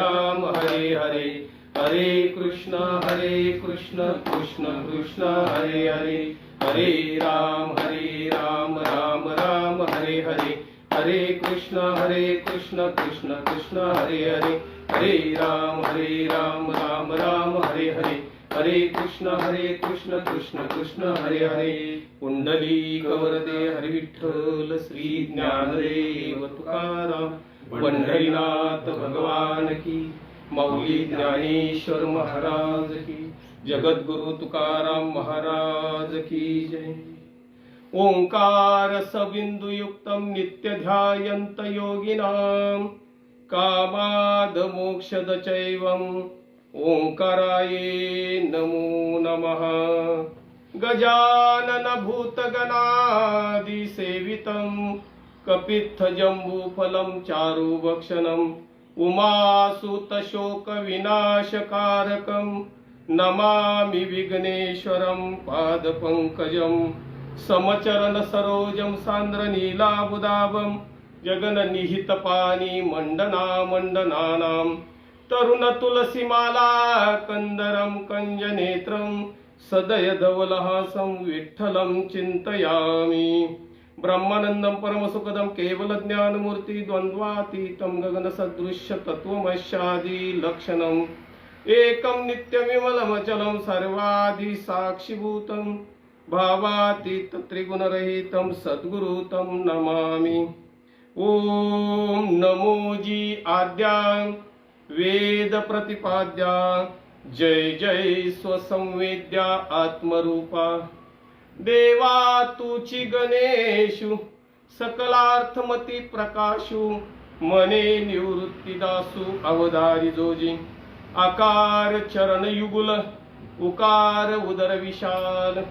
राम हरे हरे, हरे कृष्ण कृष्ण कृष्ण हरे हरे, हरे राम राम राम हरे हरे, हरे कृष्ण कृष्ण कृष्ण हरे हरे, हरे राम राम राम हरे हरे, हरे कृष्ण कृष्ण कृष्ण हरे हरे. पुंडलिक वरदे हरी विठ्ठल श्री ज्ञानदेव तुकाराम, पंढरीनाथ भगवान की, माऊली ज्ञानेश्वर महाराज की, जगद्गुरु तुकाराम महाराज की जय. ओंकार सबिंदु युक्तम नित्य ध्यायंत योगिनाम, कामाद मोक्षद चैवम ओंकाराय नमो नमः. गजानन भूतगणादि सेवितं, कपित्थ जम्बूफलं चारुभक्षणं, उमासुत शोक विनाशकारकं, नमामि विघ्नेश्वरं पादपङ्कजं. समचरण सरोजं सान्द्र नीलाबुदाभं, जगन्निहितपानि मण्डनानां, तरुण तुलसीमाला कंदरं कंजनेत्रं, सदय धवलहासं विठ्ठलं चिन्तयामि. ब्रह्मानन्दं परमसुखदं केवलज्ञानमूर्ति द्वन्द्वातीतं गगनसदृश्य तत्त्वमस्यादि लक्षणम्, एकं नित्यविमलमचलं सर्वादि साक्षिभूतं, भावातीत त्रिगुणरहितं सद्गुरुतं नमामि. ओम नमो जी आद्या वेद प्रतिपाद्या, जय जय स्वसंवेद्या आत्मरूपा, देवा तुची गणेशु सकलार्थमती प्रकाशु, मने निवृत्तिदासु अवधारी जोजी. आकार चरण युगुल, उकार उदर विशाल,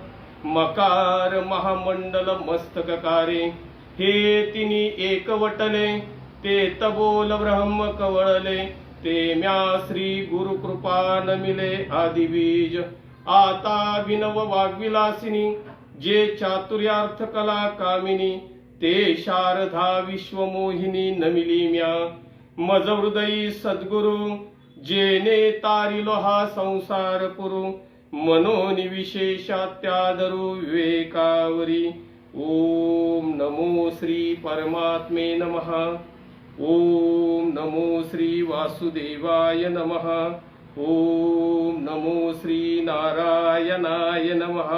मकार महामंडल मस्तककारे, हे तिनी एकवटले, ते तबोल ब्रह्म कवळले, ते म्या श्री गुरु कृपा नमिले आदिबीज. आता विनव वाग्विलासिनी, जे चातुर्यार्थ कला कामिनी, ते शारदा विश्वमोहिनी नमिली म्या. मज हृदयी सद्गुरु, जेने तारिलो हा संसार पुरु, मनोनि विशेषात्यादरु विवेकावरी. ओम नमो श्री परमात्मे नमः. ओम नमो श्री वासुदेवाय नमः. ओम नमो श्री नारायणाय नमः.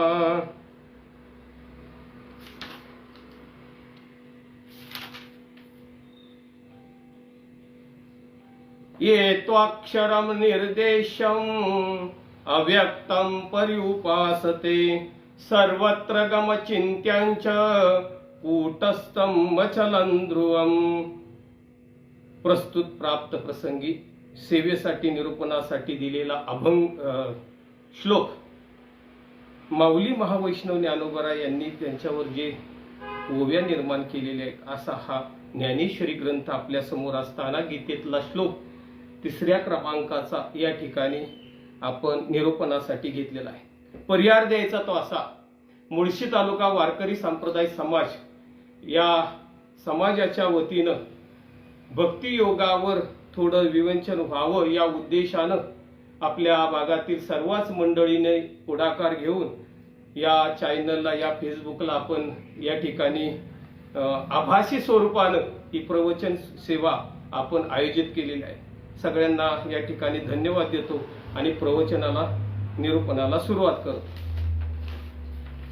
ये त्वाक्षरं निर्देशम् अव्यक्तं पर्युपासते, सर्वत्र गमचिन्त्यं च कूटस्थं अचलं ध्रुवम्. प्रस्तुत प्राप्त प्रसंगी सेवेसाठी निरूपणासाठी दिलेला अभंग श्लोक माऊली महावैष्णव ज्ञानोबा यांनी त्यांच्यावर जे ओव्या निर्माण केलेले आहेत, असा हा ज्ञानेश्वरी ग्रंथ आपल्या समोर असताना गीतेतला श्लोक 3ऱ्या क्रमांकाचा या ठिकाणी आपण निरूपणासाठी घेतलेला आहे. पर्याय द्यायचा तो असा: मुळशी तालुका वारकरी संप्रदाय समाज या समाजाच्या वतीनं भक्ती योगावर थोडं विवंचन व्हावं या उद्देशानं आपल्या भागातील सर्वच मंडळीने पुढाकार घेऊन या चॅनलला, या फेसबुकला आपण या ठिकाणी आभासी स्वरूपानं ही प्रवचन सेवा आपण आयोजित केलेली आहे. सगळ्यांना या ठिकाणी धन्यवाद देतो आणि प्रवचनाला निरूपणाला सुरुवात करतो.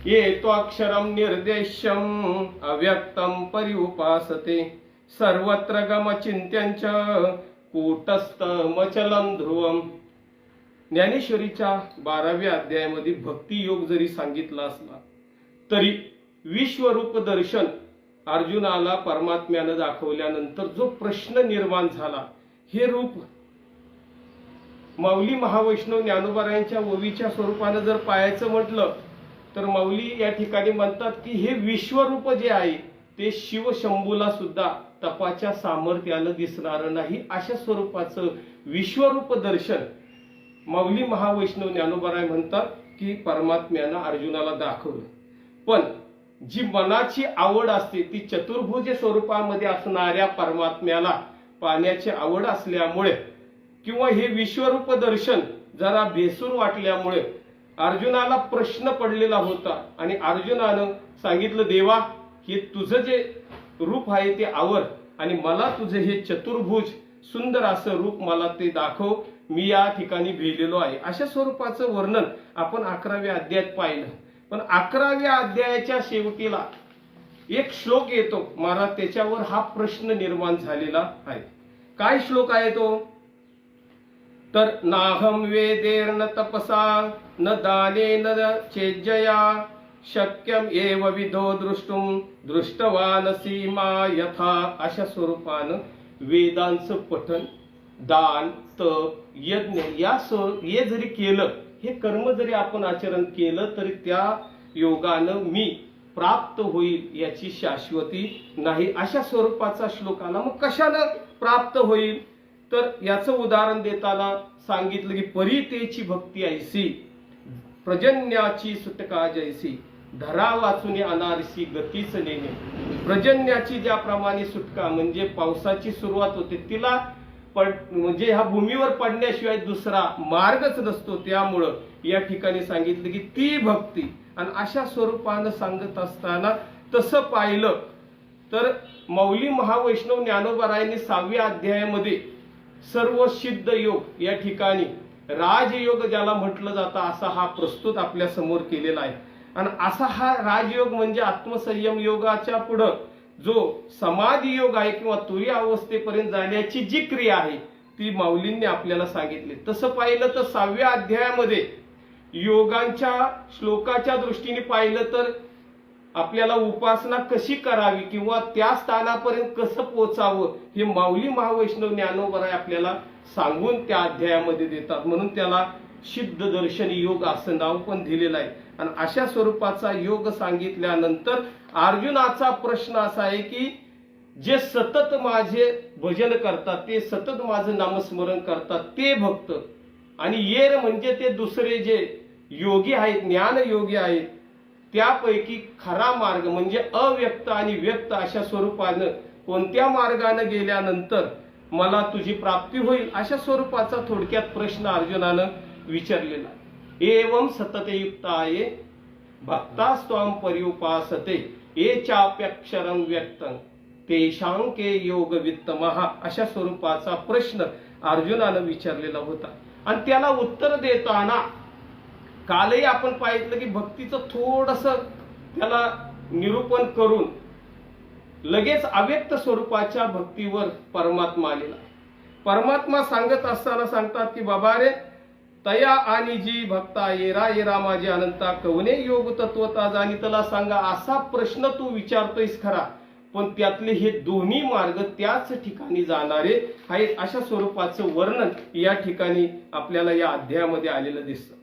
ये त्वाक्षरं निर्देश्यम् अव्यक्तं पर्युपासते, सर्वत्र गमचिन्त्यं च कूटस्थमचलं ध्रुवम्. ज्ञानेश्वरीच्या 12व्या अध्यायामध्ये भक्ती योग जरी सांगितला असला तरी विश्वरूप दर्शन अर्जुनाला परमात्म्यानं दाखवल्यानंतर जो प्रश्न निर्माण झाला, हे रूप माऊली महावैष्णव ज्ञानोबा ओवीच्या स्वरूपानं जर पाहायचं म्हटलं तर माऊली या ठिकाणी म्हणतात की हे विश्वरूप जे आहे ते शिव शंभूला सुद्धा तपाच्या सामर्थ्यानं दिसणारं नाही, अशा स्वरूपाचं विश्वरूप दर्शन माऊली महावैष्णव ज्ञानोबा म्हणतात की परमात्म्यानं अर्जुनाला दाखवलं. पण जी मनाची आवड असते ती चतुर्भुज स्वरूपामध्ये असणाऱ्या परमात्म्याला पाहण्याची आवड असल्यामुळे किंवा हे विश्वरूप दर्शन जरा भेसूर वाटल्यामुळे अर्जुनाला प्रश्न पडलेला होता आणि अर्जुनानं सांगितलं, देवा हे तुझं जे रूप आहे ते आवर आणि मला तुझे हे चतुर्भुज सुंदर असं रूप मला ते दाखव, मी या ठिकाणी भिलेलो आहे. अशा स्वरूपाचं वर्णन आपण 11व्या अध्यायात पाहिलं. पण 11व्या अध्यायाच्या शेवटीला एक श्लोक येतो महाराज, त्याच्यावर हा प्रश्न निर्माण झालेला आहे. काय श्लोक आहे तो? तर नाहम वेदेर्न तपसा न दानेन चेज्जया शक्यम एव विधो द्रष्टुम दृष्टवानसी मा यथा. अशा स्वरूपानं वेदांचं पठन, दान, तप, यज्ञ हे जरी केलं, हे कर्म जरी आपण आचरण केलं तरी त्या योगानं मी प्राप्त होईल याची शाश्वती नाही. अशा स्वरूपाचा श्लोक आला. मग कशानं प्राप्त होईल? तर याचं उदाहरण देताना सांगितलं की परितेची भक्ती ऐसी प्रजन्याची सुटका जैसी धरा वाचुनी अनारसी गतीच नेणे. प्रजन्याची ज्याप्रमाणे सुटका म्हणजे पावसाची सुरुवात होते, तिला म्हणजे ह्या भूमीवर पडण्याशिवाय दुसरा मार्गच नसतो. त्यामुळं या ठिकाणी सांगितलं की ती भक्ती. आणि अशा स्वरूपानं सांगत असताना तसं पाहिलं तर मौली महावैष्णव ज्ञानोबरायांनी 6व्या अध्यायामध्ये सर्व सिद्ध योग या ठिकाणी राजयोग ज्याला म्हटलं जातं असा हा प्रस्तुत आपल्या समोर केलेला आहे. आणि असा हा राजयोग म्हणजे आत्मसंयम योगाच्या पुढं जो समाधी योग आहे किंवा तुरीय अवस्थेपर्यंत जाण्याची जी क्रिया आहे ती माऊलींनी आपल्याला सांगितली. तसं पाहिलं तर 6व्या अध्यायामध्ये योगांच्या श्लोकाच्या दृष्टीने पाहिलं तर आपल्याला उपासना कशी करावी किंवा त्या स्थानापर्यंत कसं पोचावं हे माऊली महावैष्णव ज्ञानोबराय आपल्याला सांगून त्या अध्यायामध्ये देतात. म्हणून त्याला सिद्ध दर्शन योग असं नाव पण दिलेलं आहे. आणि अशा स्वरूपाचा योग सांगितल्यानंतर अर्जुनाचा प्रश्न असा आहे की जे सतत माझे भजन करतात, ते सतत माझं नामस्मरण करतात ते भक्त, आणि येर म्हणजे ते दुसरे जे योगी आहेत, ज्ञान योगी आहेत, त्यापैकी खरा मार्ग म्हणजे अव्यक्त आणि व्यक्त अशा स्वरूपानं कोणत्या मार्गाने गेल्यानंतर मला तुझी प्राप्ती होईल, अशा स्वरूपाचा थोडक्यात प्रश्न अर्जुनानं विचारलेला. एवं सतते युक्ताये भक्तास्त्वां पर्युपासते ये चाप्यक्षरं व्यक्तं तेषांके योग वित्तमः. अशा स्वरूपाचा प्रश्न अर्जुनानं विचारलेला होता. आणि त्याला उत्तर देताना कालही आपण पाहिलं की भक्तीचं थोडस त्याला निरूपण करून लगेच अव्यक्त स्वरूपाच्या भक्तीवर परमात्मा आलेला. परमात्मा सांगत असताना सांगतात की बाबा रे तया आणि जी भक्ता येरा येरा माझे अनंता कवने योग तत्वता जाणी. त्याला सांगा असा प्रश्न तू विचारतोयस खरा, पण त्यातले हे दोन्ही मार्ग त्याच ठिकाणी जाणारे आहेत. अशा स्वरूपाचं वर्णन या ठिकाणी आपल्याला या अध्यायामध्ये आलेलं दिसतं.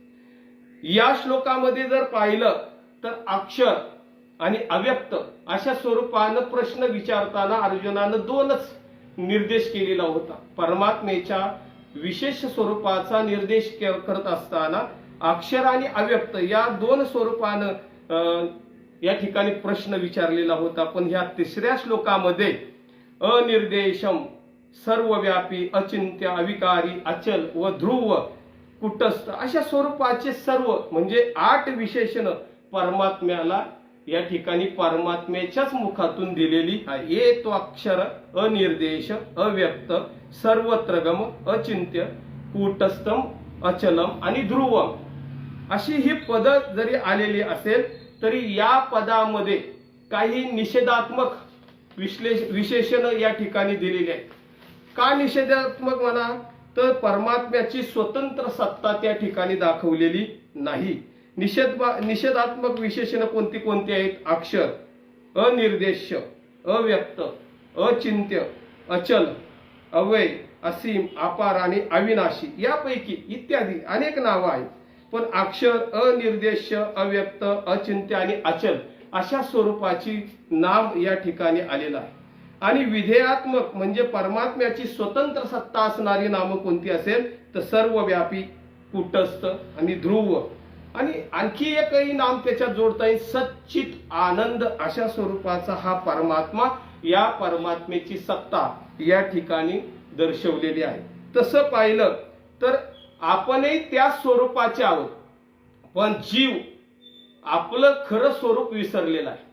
या श्लोकामध्ये जर पाहिलं तर अक्षर आणि अव्यक्त अशा स्वरूपानं प्रश्न विचारताना अर्जुनानं दोनच निर्देश केलेला होता. परमात्मेच्या विशेष स्वरूपाचा निर्देश करत असताना अक्षर आणि अव्यक्त या दोन स्वरूपानं या ठिकाणी प्रश्न विचारलेला होता. पण ह्या तिसऱ्या श्लोकामध्ये अनिर्देशम सर्वव्यापी अचिंत्य अविकारी अचल व ध्रुव कुटस्थ अशा स्वरूपाचे सर्व म्हणजे 8 विशेषण परमात्म्याला या ठिकाणी परमात्म्याच्याच मुखातून दिलेली आहे. ये तो अक्षर अनिर्देश अव्यक्त सर्वत्रगम अचिंत्य कूटस्थम अचलम आणि ध्रुवम अशी ही पद जरी आलेली असेल तरी या पदामध्ये काही निषेधात्मक विशेषण या ठिकाणी दिलेली आहेत. का निषेधात्मक म्हणा तर परमात्म्याची स्वतंत्र सत्ता त्या ठिकाणी दाखवलेली नाही. निषेधात्मक विशेषण कोणती कोणती आहेत? अक्षर, अनिर्देश्य, अव्यक्त, अचिंत्य, अचल, अव्यय, असीम, अपार आणि अविनाशी यापैकी इत्यादी अनेक नावं आहेत. पण अक्षर, अनिर्देश्य, अव्यक्त, अचिंत्य आणि अचल अशा स्वरूपाची नाम या ठिकाणी आलेलं आहे. आणि विधेयात्मक म्हणजे परमात्म्याची स्वतंत्र सत्ता असणारी नामं कोणती असेल तर सर्वव्यापी, कूटस्थ आणि ध्रुव. आणि आणखी एकही नाम त्याच्यात जोडता येईल सच्चित आनंद. अशा स्वरूपाचा हा परमात्मा, या परमात्म्याची सत्ता या ठिकाणी दर्शवलेली आहे. तसं पाहिलं तर आपणही त्या स्वरूपाचे आहोत, पण जीव आपलं खरं स्वरूप विसरलेला आहे.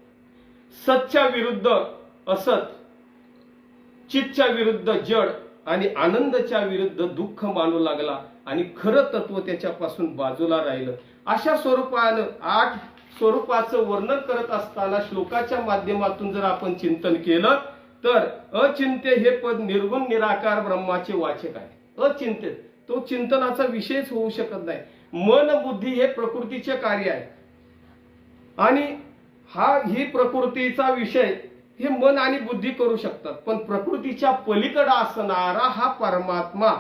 सतच्या विरुद्ध असत, चितच्या विरुद्ध जड आणि आनंदच्या विरुद्ध दुःख मानू लागला आणि खरं तत्व त्याच्यापासून बाजूला राहिलं. अशा स्वरूपानं 8 स्वरूपाचं वर्णन करत असताना श्लोकाच्या माध्यमातून जर आपण चिंतन केलं तर अचिंत्य हे पद निर्गुण निराकार ब्रह्माचे वाचक आहे. अचिंत्य तो चिंतनाचा विषयच होऊ शकत नाही. मन बुद्धी हे प्रकृतीचे कार्य आहे आणि ही प्रकृतीचा विषय हे मन आणि बुद्धी करू शकतात, पण प्रकृतीच्या पलीकडे असणारा हा परमात्मा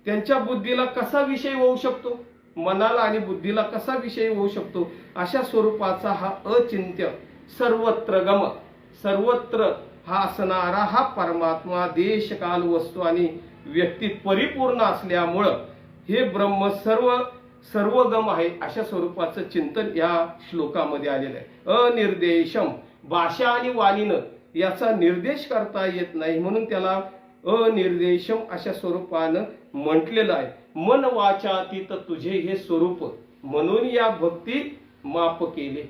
त्यांच्या बुद्धीला कसा विषय होऊ शकतो, मनाला आणि बुद्धीला कसा विषय होऊ शकतो. अशा स्वरूपाचा हा अचिंत्य सर्वत्र गम, सर्वत्र हा असणारा हा परमात्मा देश काल वस्तू आणि व्यक्तीत परिपूर्ण असल्यामुळं हे ब्रह्म सर्वगम आहे. अशा स्वरूपाचं चिंतन या श्लोकामध्ये आलेलं आहे. अनिर्देशम, भाषा आणि वाणीनं याचा निर्देश करता येत नाही म्हणून त्याला अनिर्देशम अशा स्वरूपानं म्हटलेलं आहे. मन वाचातीत तुझे हे स्वरूप, म्हणून या भक्ती माप केले.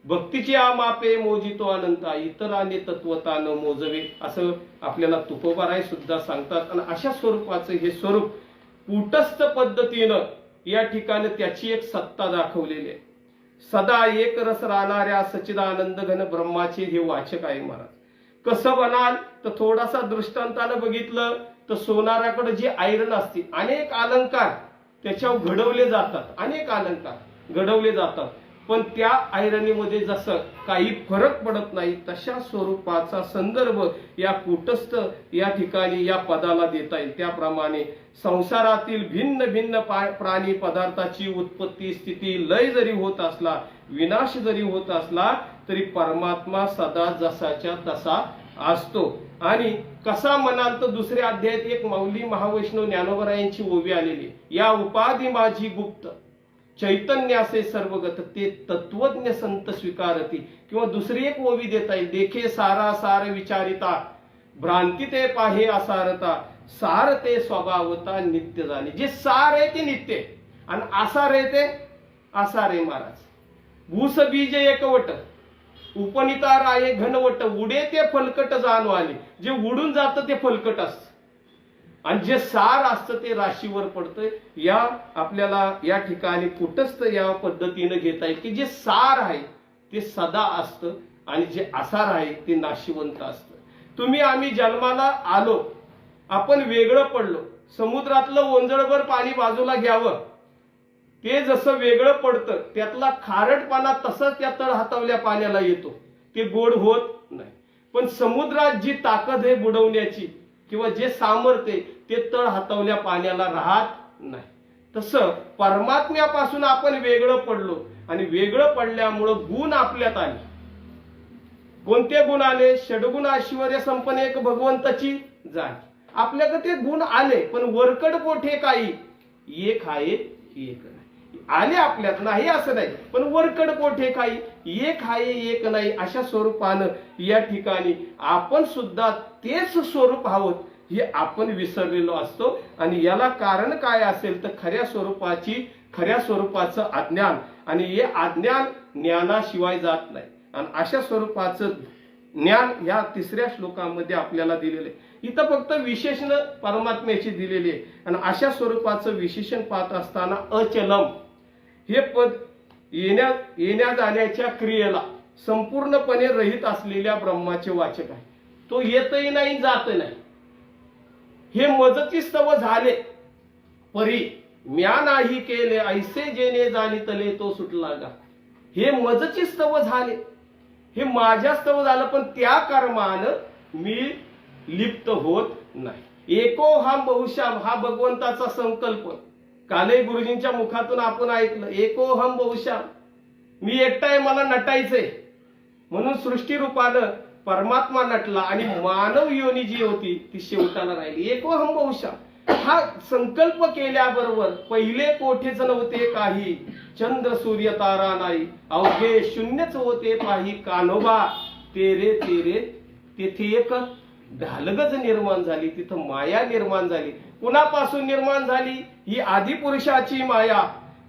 भक्तीची मापे मोजितो अनंता, इतराने तत्वता न मोजवे, असं आपल्याला तुकोबाराय सुद्धा सांगतात. आणि अशा स्वरूपाचं हे स्वरूप कूटस्थ पद्धतीनं या ठिकाणी त्याची एक सत्ता दाखवलेली आहे. सदा एक रस राहणाऱ्या सच्चिदानंद घन ब्रह्माचे हे वाचक आहे महाराज. कसं बनाल तर थोडासा दृष्टांतानं बघितलं तर सोनाराकडे जे आयरन असते, अनेक अलंकार त्याच्यावर घडवले जातात, अनेक अलंकार घडवले जातात, पण त्या आयरनीमध्ये जसं काही फरक पडत नाही तशा स्वरूपाचा संदर्भ या कूटस्थ या ठिकाणी या पदाला देता येईल. त्याप्रमाणे संसारातील भिन्न भिन्न प्राणी पदार्थाची उत्पत्ती स्थिती लय जरी होत असला, विनाश जरी होत असला, तरी परमात्मा सदा जसाच्या तसा असतो. आणि कसा म्हणाल तर दुसऱ्या अध्यायात एक माऊली महावैष्णव ज्ञानोबरायांची ओवी आलेली, या उपाधी माझी गुप्त चैतन्यासे सर्वगत ते तत्वज्ञ संत स्वीकारती. किंवा दुसरी एक ओवी देता येईल, देखे सारा सार विचारिता भ्रांती ते पाहे असारता सार ते स्वभावता नित्य जाणे. जे सार आहे ते नित्य आणि आसार आहे ते आसार आहे महाराज. भूस बीज एकवट उपनिता राये घनवट उडे ते फलकट जाणू आले. जे उडून जातं ते फलकट असतं आणि जे सार असतं ते राशीवर पडतं. या आपल्याला या ठिकाणी कुटस्थ या पद्धतीने घेता येईल की जे सार आहे ते सदा असतं आणि जे आसार आहे ते नाशिवंत असतं. तुम्ही आम्ही जन्माला आलो, आपण वेगळं पडलो, समुद्रातलं ओंजळभर पाणी बाजूला घ्यावं, ते जसं वेगळं पडतं त्यातला खारटपणा तसंच त्या तळ हातावल्या पाण्याला येतो, ते गोड होत नाही. पण समुद्रात जी ताकद आहे बुडवण्याची किंवा जे सामर्थ्य ते तळ हातावल्या पाण्याला राहत नाही. तसं परमात्म्यापासून आपण वेगळं पडलो आणि वेगळं पडल्यामुळं गुण आपल्यात आले. कोणते गुण आले? षडगुण ऐश्वर्य संपन्न एक भगवंताची जाण. आपल्याकडे ते गुण आले, पण वरकड कोठे काही एक आहे एक नाही. आले आपल्यात, नाही असं नाही, पण वरकड कोठे काही एक आहे एक नाही. अशा स्वरूपानं या ठिकाणी आपण सुद्धा तेच स्वरूप आहोत हे आपण विसरलेलो असतो. आणि याला कारण काय असेल तर खऱ्या स्वरूपाचं अज्ञान, आणि हे अज्ञान ज्ञानाशिवाय जात नाही. आणि अशा स्वरूपाचं ज्ञान या 3ऱ्या श्लोकामध्ये आपल्याला दिलेलं आहे. इथं फक्त विशेषण परमात्म्याची दिलेली आहे. आणि अशा स्वरूपाचं विशेषण पाहत असताना अचलम हे पद येण्या जाण्याच्या क्रियेला संपूर्णपणे रहित असलेल्या ब्रह्माचे वाचक आहे. तो येतही नाही जात नाही. हे मजची स्तव झाले परी म्या नाही केले ऐसे जेने जाणितले तो सुटला गा. हे मजची स्तव झाले, हे माझ्या स्तव झालं, पण त्या कर्मानं मी लिप्त होत नाही. एकोहम बहुश्याम हा भगवंताचा संकल्प काले गुरुजींच्या मुखातून आपण ऐकलं. एकोहम बहुश्याम, मी एकटाय, मला नटायचंय म्हणून सृष्टी रूपानं परमात्मा नटला आणि मानव योनी जी होती ती शेवटाला राहिली. एकोहम बहुश्याम हा संकल्प केल्याबरोबर पहिले कोठेच नव्हते काही, चंद्र सूर्य तारा नाही, अवघे शून्यच होते पाही कान्होबा तेरे तेरे. तेथे एक ढालगज निर्माण झाली, तिथं माया निर्माण झाली. कुणापासून निर्माण झाली? ही आदिपुरुषाची माया,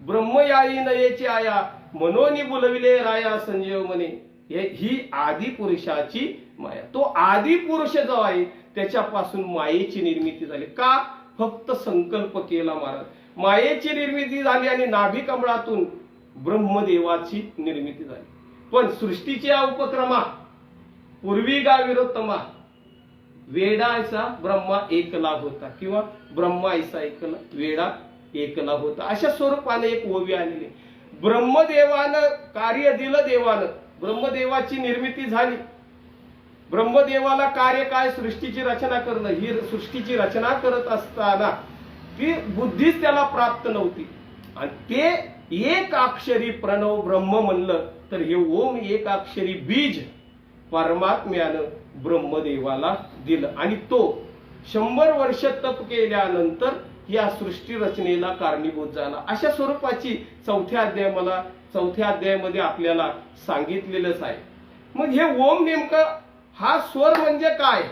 ब्रह्मयाई नयेची आया, मनोनी बुलविले राया संजीव म्हणे. ही आदिपुरुषाची माया. तो आदिपुरुष जो आहे त्याच्यापासून मायेची निर्मिती झाली. का? फक्त संकल्प केला महाराज, मायेची निर्मिती झाली आणि नाभी कमळातून ब्रह्मदेवाची निर्मिती झाली. पण सृष्टीच्या उपक्रमा पूर्वी गाविरोत्तमा, वेडायचा ब्रह्मा एकला होता किंवा ब्रह्मायचा एकला, वेडा एकला होता, अशा स्वरूपाने एक ओवी आलेली. ब्रह्मदेवानं कार्य दिलं देवानं, ब्रह्मदेवाची निर्मिती झाली. ब्रह्मदेवाला कार्य काय? सृष्टीची रचना करणं. ही सृष्टीची रचना करत असताना ती बुद्धीच त्याला प्राप्त नव्हती आणि ते एक अक्षरी प्रणव ब्रह्म म्हणलं तर हे ओम एक अक्षरी बीज परमात्म्यानं ब्रह्मदेवाला दिलं आणि तो 100 वर्ष तप केल्यानंतर या सृष्टी रचनेला कारणीभूत झाला. अशा स्वरूपाची चौथ्या अध्यायामध्ये आपल्याला सांगितलेलंच आहे. मग हे ओम नेमकं, हा स्वर म्हणजे काय,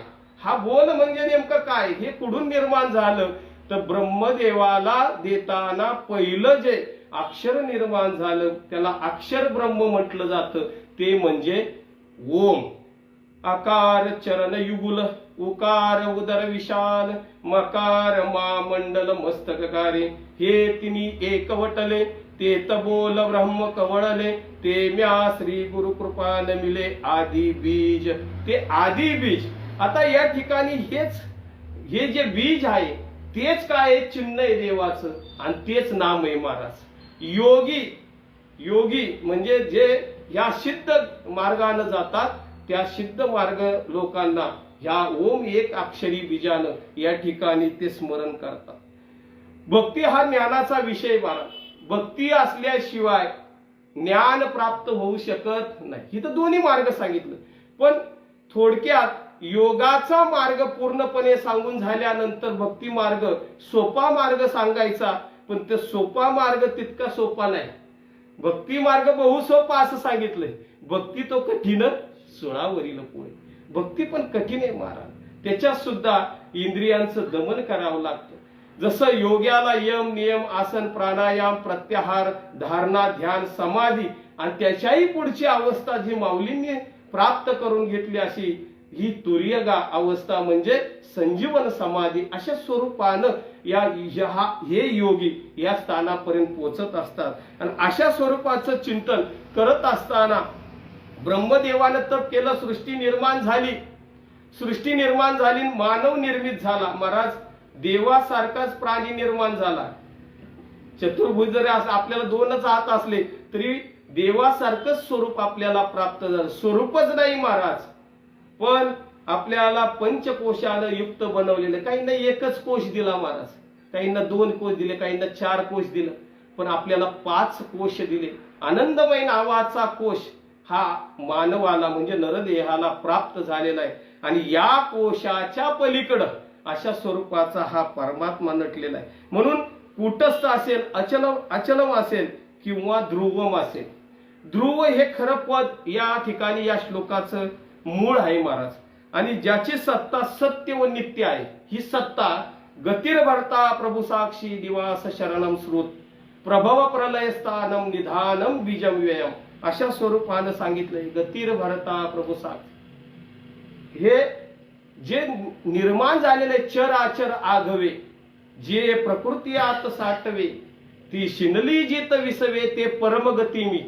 हा बोल म्हणजे नेमकं काय, हे कुठून निर्माण झालं? तर ब्रह्मदेवाला देताना पहिलं जे अक्षर निर्माण झालं त्याला अक्षर ब्रह्म म्हटलं जातं, ते म्हणजे ओम. आकार चरण युगुल, उकार उदर विशाल, मकार मामंडल मस्तककारे, हे तिनी एकवटले, ते बोल ब्रह्म कवळले, ते म्या श्री गुरु कृपा न मिले आदी बीज. ते आदी बीज. आता या ठिकाणी हे जे बीज आहे तेच काय? चिन्ह आहे देवाचं आणि तेच नाम आहे महाराज. योगी म्हणजे जे या सिद्ध मार्गाने जातात त्या सिद्ध मार्ग लोकांना ह्या ओम एक अक्षरी बीजानं या ठिकाणी ते स्मरण करतात. भक्ती हा ज्ञानाचा विषय महाराज. भक्ती असल्याशिवाय ज्ञान प्राप्त होऊ शकत नाही. इथं दोन्ही मार्ग सांगितलं, पण थोडक्यात योगाचा मार्ग पूर्णपणे सांगून झाल्यानंतर भक्ती मार्ग, सोपा मार्ग सांगायचा, पण ते सोपा मार्ग तितका सोपा नाही. भक्ती मार्ग बहु सोपा असं सांगितलंय, भक्ती तो कठीण सुळावरील पोळे. भक्ती पण कठीण आहे महाराज. त्याच्यात सुद्धा इंद्रियांचं दमन करावं लागतं. जसं योग्याला यम नियम आसन प्राणायाम प्रत्याहार धारणा ध्यान समाधी आणि त्याच्याही पुढची अवस्था जी माऊलींनी प्राप्त करून घेतली अशी ही तुर्यगा अवस्था म्हणजे संजीवन समाधी, अशा स्वरूपानं हे योगी या स्थानापर्यंत पोहोचत असतात. आणि अशा स्वरूपाचं चिंतन करत असताना ब्रह्मदेवानं तप केलं, सृष्टी निर्माण झाली, मानव निर्मित झाला महाराज. देवासारखाच प्राणी निर्माण झाला. चतुर्भुज जरी आपल्याला 2च हात असले तरी देवासारखंच स्वरूप आपल्याला प्राप्त झालं. स्वरूपच नाही महाराज, पण आपल्याला पंचकोशानं युक्त बनवलेलं. काहींना 1च कोश दिला महाराज, काहींना 2 कोश दिले, काहींना 4 कोश दिलं, पण आपल्याला 5 कोश दिले. आनंदमय नावाचा कोश हा मानवाला म्हणजे नरदेहाला प्राप्त झालेला आहे आणि या कोशाच्या पलीकडं अशा स्वरूपाचा हा परमात्मा नटलेला आहे. म्हणून कुटस्थ असेल, अचलम असेल किंवा ध्रुवम असेल. ध्रुव हे खरं पद या ठिकाणी या श्लोकाचं मूळ आहे महाराज. आणि ज्याची सत्ता सत्य व नित्य आहे, ही सत्ता गतिर्भरता प्रभू साक्षी दिवास शरणम श्रुत प्रभव प्रलय स्थानम निधानम बीजम व्ययम, अशा स्वरूपानं सांगितलंय. गतिर्भरता प्रभू साक्षी, हे जे निर्माण झालेले चर आचर आघवे, जे प्रकृती आत साठवे, ती शिनली जित विसवे, ते परमगती मी.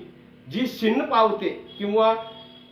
जी शिन पावते किंवा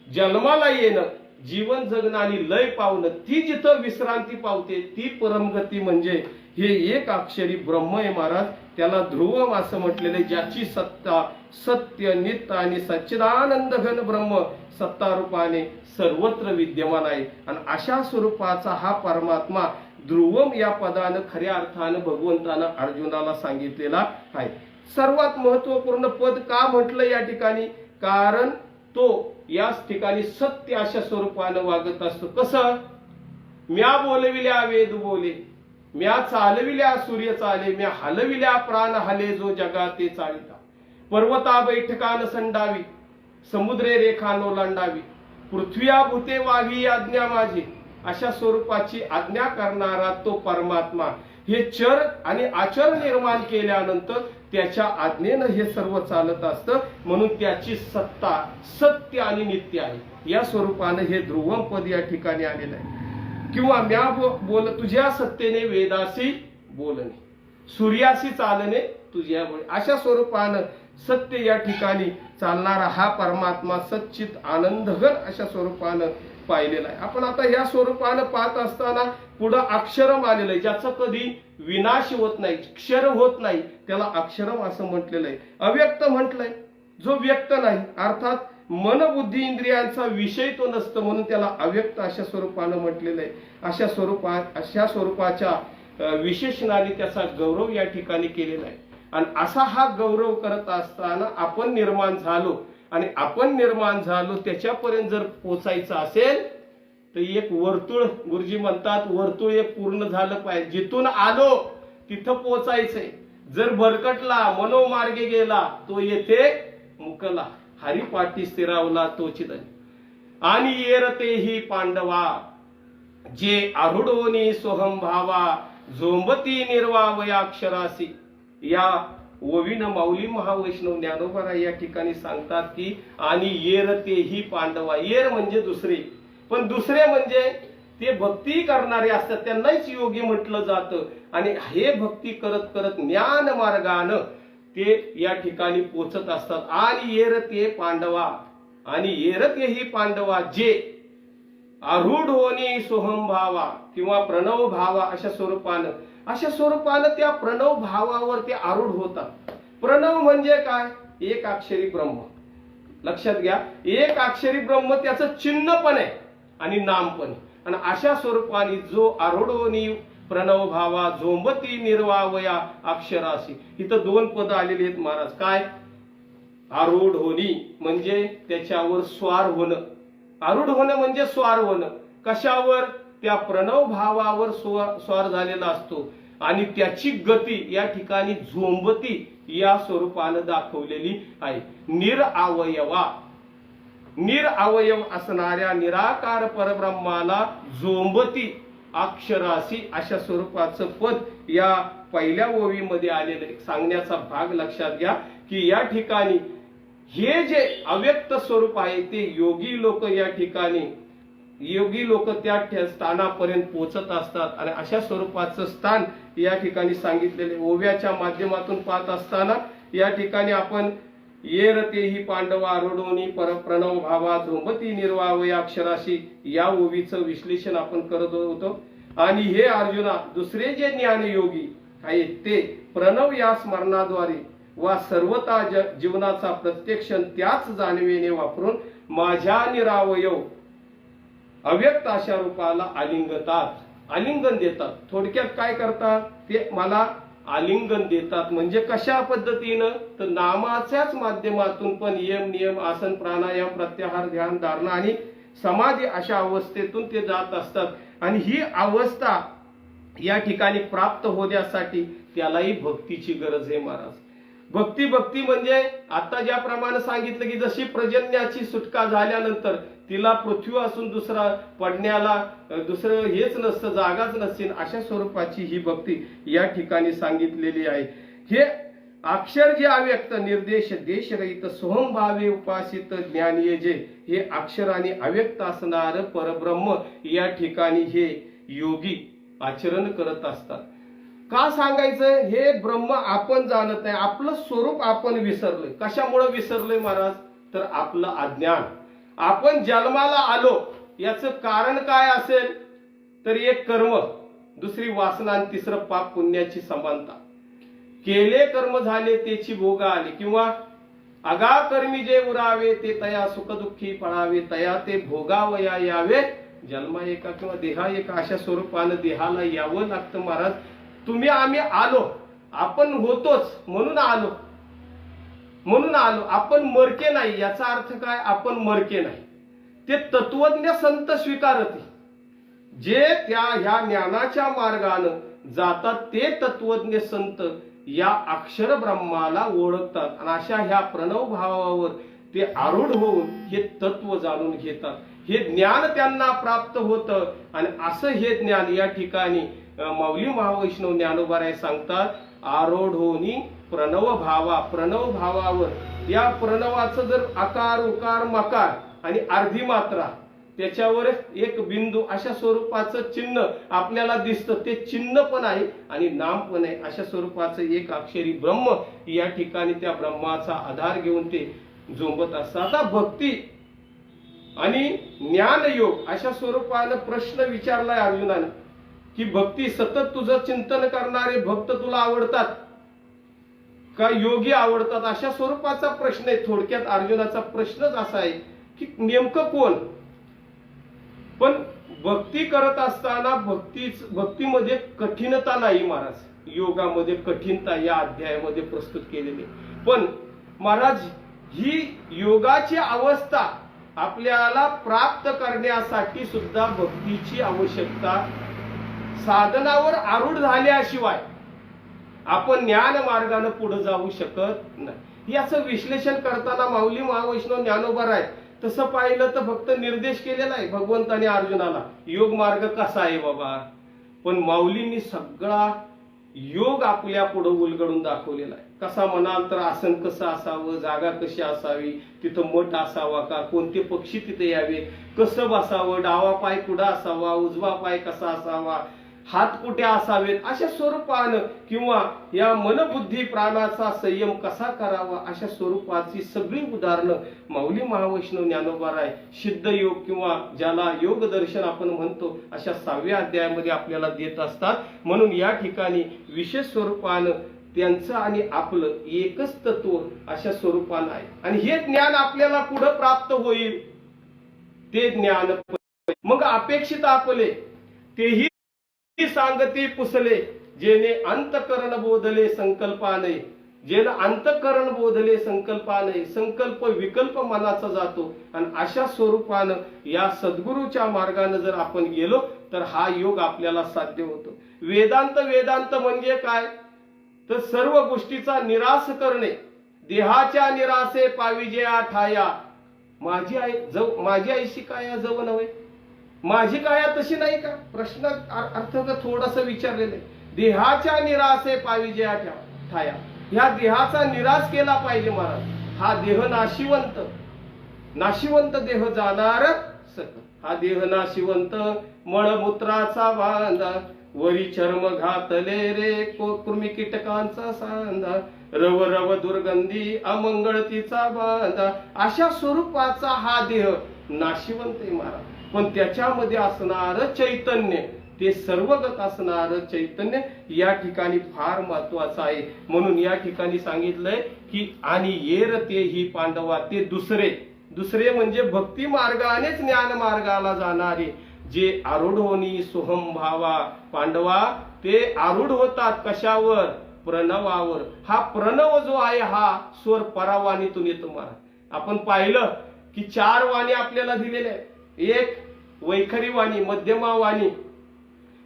जन्माला येणं, जीवन जगणं आणि लय पावणं, ती जिथं विश्रांती पावते ती परमगती म्हणजे हे एक अक्षरी ब्रह्म आहे महाराज. त्याला ध्रुवम असं म्हटलेलं आहे, ज्याची सत्ता सत्य नित्य आणि सच्चिदानंद घन ब्रह्म सत्ता रूपाने सर्वत्र विद्यमान आहे. आणि अशा स्वरूपाचा हा परमात्मा ध्रुवम या पदानं खऱ्या अर्थानं भगवंतानं अर्जुनाला सांगितलेला आहे. सर्वात महत्वपूर्ण पद का म्हटलं या ठिकाणी? कारण तो याच ठिकाणी सत्य अशा स्वरूपानं वागत असतो. कसं? म्या बोलविल्या वेद बोले, म्या चालविल्या सूर्य चाले, म्या हलविल्या प्राण हले, जो जगा ते चालिता. पर्वता बैठकान संडावी, समुद्रे रेखा ओलांडावी, पृथ्व्या भूते वाही आज्ञा माझी, अशा स्वरूपाची आज्ञा करणारा तो परमात्मा हे चर आणि आचर निर्माण केल्यानंतर त्याच्या आज्ञेनं हे सर्व चालत असतं, म्हणून त्याची सत्ता सत्य आणि नित्य आहे या स्वरूपानं हे ध्रुवम पद या ठिकाणी आलेलं आहे. किंवा म्या बोल तुझ्या सत्तेने वेदासी बोलणे, सूर्याशी चालणे तुझ्यामुळे, अशा स्वरूपानं सत्य या ठिकाणी चालणारा हा परमात्मा सच्चित आनंदघन अशा स्वरूपानं पाहिलेला आहे. आपण आता या स्वरूपानं पाहत असताना पुढं अक्षरम आलेलं आहे, ज्याचं कधी विनाश होत नाही, क्षर होत नाही, त्याला अक्षरम असं म्हटलेलं आहे. अव्यक्त म्हटलंय, जो व्यक्त नाही, अर्थात मन बुद्धी इंद्रियांचा विषय तो नसतो, म्हणून त्याला अव्यक्त अशा स्वरूपानं म्हटलेलं आहे. अशा स्वरूपाच्या विशेषणाने त्याचा गौरव या ठिकाणी केलेला आहे. आणि असा हा गौरव करत असताना आपण निर्माण झालो, आणि आपण निर्माण झालो त्याच्यापर्यंत जर पोचायचं असेल तर एक वर्तुळ, गुरुजी म्हणतात वर्तुळ एक पूर्ण झालं पाहिजे. जिथून आलो तिथं पोचायचंय. जर भरकटला मनोमार्गे गेला तो येथे मुकला, हरिपाठी स्थिरावला तोची धनी. आणि येरतेही पांडवा जे आरूढोनी सोहम भावा झोंबती निर्वावयाक्षरासी. या ओवीनं माऊली महावैष्णव ज्ञानोबा या ठिकाणी सांगतात की आणि येरतेही पांडवा. येर म्हणजे दुसरे, पण दुसरे म्हणजे ते भक्ती करणारे असतात, त्यांनाच योगी म्हटलं जातं. आणि हे भक्ती करत करत ज्ञान मार्गानं ते या ठिकाणी पोचत असतात. आणि येरते पांडवा, आणि येरतेही पांडवा जे आरूढ होणी सोहम भावा किंवा प्रणव भावा अशा स्वरूपानं त्या प्रणव भावावर ते आरूढ होतात. प्रणव म्हणजे काय? एक अक्षरी ब्रह्म. लक्षात घ्या, एक अक्षरी ब्रह्म त्याचं चिन्ह पण आहे आणि नाम पण आहे. आणि अशा स्वरूपाने जो आरूढोनी प्रणव भावा झोंबती निर्वावया अक्षराशी. इथं दोन पद आलेली आहेत महाराज. काय? आरूढ होणी म्हणजे त्याच्यावर स्वार होणं. आरूढ होणं म्हणजे स्वार होणं. कशावर? त्या प्रणव भावावर स्वार झालेला असतो. आणि त्याची गती या ठिकाणी झोंबती या स्वरूपानं दाखवलेली आहे. निरअवयव असणाऱ्या निराकार परब्रह्माला झोंबती अक्षराशी अशा स्वरूपाचं पद या पहिल्या ओवीमध्ये आलेलं आहे. सांगण्याचा भाग लक्षात घ्या की या ठिकाणी हे जे अव्यक्त स्वरूप आहे ते योगी लोक त्या स्थानापर्यंत पोहोचत असतात. आणि अशा स्वरूपाचं स्थान या ठिकाणी सांगितलेले ओव्याच्या माध्यमातून पाहत असताना या ठिकाणी आपण येरतेही पांडवा आरूढोनी प्रणव भावा झोंबती निर्वावया अक्षराशी या ओवीचं विश्लेषण आपण करत होतो. आणि हे अर्जुना, दुसरे जे ज्ञानयोगी आहेत ते प्रणव या स्मरणाद्वारे वा सर्वता जीवनाचा प्रत्यक्ष त्याच जाणीवेने वापरून माझ्या निरावयव अव्यक्त अशा रूपाला आलिंगन देतात. थोडक्यात काय करतात? ते मला आलिंगन देतात. म्हणजे कशा पद्धतीनं? तर नामाच्याच माध्यमातून पण यम नियम आसन प्राणायाम प्रत्याहार ध्यान धारणा आणि समाधी अशा अवस्थेतून ते जात असतात. आणि ही अवस्था या ठिकाणी प्राप्त होण्यासाठी त्यालाही भक्तीची गरज आहे महाराज. भक्ती म्हणजे आता ज्याप्रमाणे सांगितलं की जशी पर्जन्याची सुटका झाल्यानंतर तिला पृथ्वी असून दुसरा पडण्याला दुसरं हेच नसतं, जागाच नसतील, अशा स्वरूपाची ही भक्ती या ठिकाणी सांगितलेली आहे. हे अक्षर जे अव्यक्त निर्देश देशरहित सोहमभावे उपासित ज्ञानीय जे हे अक्षर आणि अव्यक्त असणार परब्रह्म या ठिकाणी हे योगी आचरण करत असतात. का सांगायचं? हे ब्रह्म आपण जाणत नाही, आपलं स्वरूप आपण विसरलोय. कशामुळे विसरलोय महाराज? तर आपलं अज्ञान. आपण जन्माला आलो याचं कारण काय असेल? तर एक कर्म, दुसरी वासना आणि तिसरं पाप पुण्याची समानता. केले कर्म झाले त्याची भोग आली, किंवा अगा कर्मी जे उरावे ते तया सुखदुःखी पडावे तया ते भोगावया यावे जन्मा एका किंवा देहा एका अशा स्वरूपानं देहाला यावं लागतं महाराज. तुम्ही आम्ही आलो, आपण होतोच म्हणून आलो. आपण मरके नाही. याचा अर्थ काय? आपण मरके नाही. ते तत्वज्ञ संत स्वीकारते. जे ह्या ज्ञानाच्या मार्गानं जातात ते तत्वज्ञ संत या अक्षर ब्रह्माला ओळखतात. आणि अशा ह्या प्रणव भावावर ते आरूढ होऊन हे तत्व जाणून घेतात. हे ज्ञान त्यांना प्राप्त होतं. आणि असं हे ज्ञान या ठिकाणी माऊली महावैष्णव ज्ञानोबाराय सांगतात, आरोढोनी प्रणव भावा. प्रणव भावावर या प्रणवाचं जर आकार उकार मकार आणि अर्धी मात्रा त्याच्यावर एक बिंदू अशा स्वरूपाचं चिन्ह आपल्याला दिसतं. ते चिन्ह पण आहे आणि नाम पण आहे. अशा स्वरूपाचं एक अक्षरी ब्रह्म या ठिकाणी त्या ब्रह्माचा आधार घेऊन ते झोंबत असतात. आता भक्ती आणि ज्ञानयोग अशा स्वरूपानं प्रश्न विचारलाय अर्जुनानं की भक्ती सतत तुझं चिंतन करणारे भक्त तुला आवडतात का योगी आवडतात, अशा स्वरूपाचा प्रश्न आहे. थोडक्यात अर्जुनाचा प्रश्नच असा आहे की नेमकं कोण. पण भक्ती करत असताना भक्तीमध्ये कठीणता नाही महाराज. योगामध्ये कठीणता या अध्यायामध्ये प्रस्तुत केलेली. पण महाराज ही योगाची अवस्था आपल्याला प्राप्त करण्यासाठी सुद्धा भक्तीची आवश्यकता. साधनावर आरूढ झाल्याशिवाय आपण ज्ञान मार्गाने पुढे जाऊ शकत नाही. याचं विश्लेषण करताना माऊली महावैष्णव ज्ञानोबाराय तसं पाहिलं तर फक्त निर्देश केलेला आहे भगवंताने अर्जुनाला, योग मार्ग कसा आहे बाबा. पण माऊलींनी सगळा योग आपल्या पुढे उलगडून दाखवलेला आहे. कसा म्हणाल तर आसन कसं असावं, जागा कशी असावी, तिथं मठ असावा का, कोणते पक्षी तिथे यावे, कसं बसावं, डावा पाय कुठं असावा, उजवा पाय कसा असावा, हात कुठे असावेत, अशा स्वरूपानं किंवा या मनबुद्धी प्राणाचा संयम कसा करावा अशा स्वरूपाची सगळी उदाहरणं माऊली महावैष्णव ज्ञानोबाराय सिद्ध योग किंवा ज्याला योग दर्शन आपण म्हणतो अशा 6व्या अध्यायामध्ये आपल्याला देत असतात. म्हणून या ठिकाणी विशेष स्वरूपानं त्यांचं आणि आपलं एकच तत्व अशा स्वरूपानं आहे. आणि हे ज्ञान आपल्याला पुढे प्राप्त होईल ते ज्ञान मग अपेक्षित आपले तेही सांगती पुसले, जेने अंतकरण बोधले संकल्पाने. जेने अंतकरण बोधले संकल्पाने, संकल्प विकल्प मनाचा जातो. आणि अशा स्वरूपानं या सद्गुरूच्या मार्गाने जर आपण गेलो तर हा योग आपल्याला साध्य होतो. वेदांत म्हणजे काय तर सर्व गोष्टीचा निराश करणे. देहाच्या निराशे पाविजे ठाया. माझी आईशी काय जव नव्हे, माझी काया तशी नाही का. प्रश्न अर्थ थोडासा विचारलेला आहे. देहाच्या निराशे पाविजे ठाया. ह्या देहाचा निराश केला पाहिजे महाराज. हा देह नाशिवंत देह जाणार सक. हा देह नाशिवंत मळमूत्राचा बांधा, वरी चर्म घातले रे कृमी कीटकांचा सांधा, रव रव दुर्गंधी अमंगळतीचा बांधा. अशा स्वरूपाचा हा देह नाशिवंत आहे महाराज. पण त्याच्यामध्ये असणार चैतन्य, ते सर्वगत असणार चैतन्य या ठिकाणी फार महत्वाचं आहे. म्हणून या ठिकाणी सांगितलंय की आणि येर ते ही पांडवा. ते दुसरे म्हणजे भक्ती मार्गानेच ज्ञान मार्गाला जाणारे जे आरूढ होनी सोहम भावा. पांडवा ते आरूढ होतात कशावर, प्रणवावर. हा प्रणव जो आहे हा स्वर परावाणीतून येतो महाराज. आपण पाहिलं की 4 वाणी आपल्याला दिलेले आहेत. एक वैखरी वाणी, मध्यमा वाणी,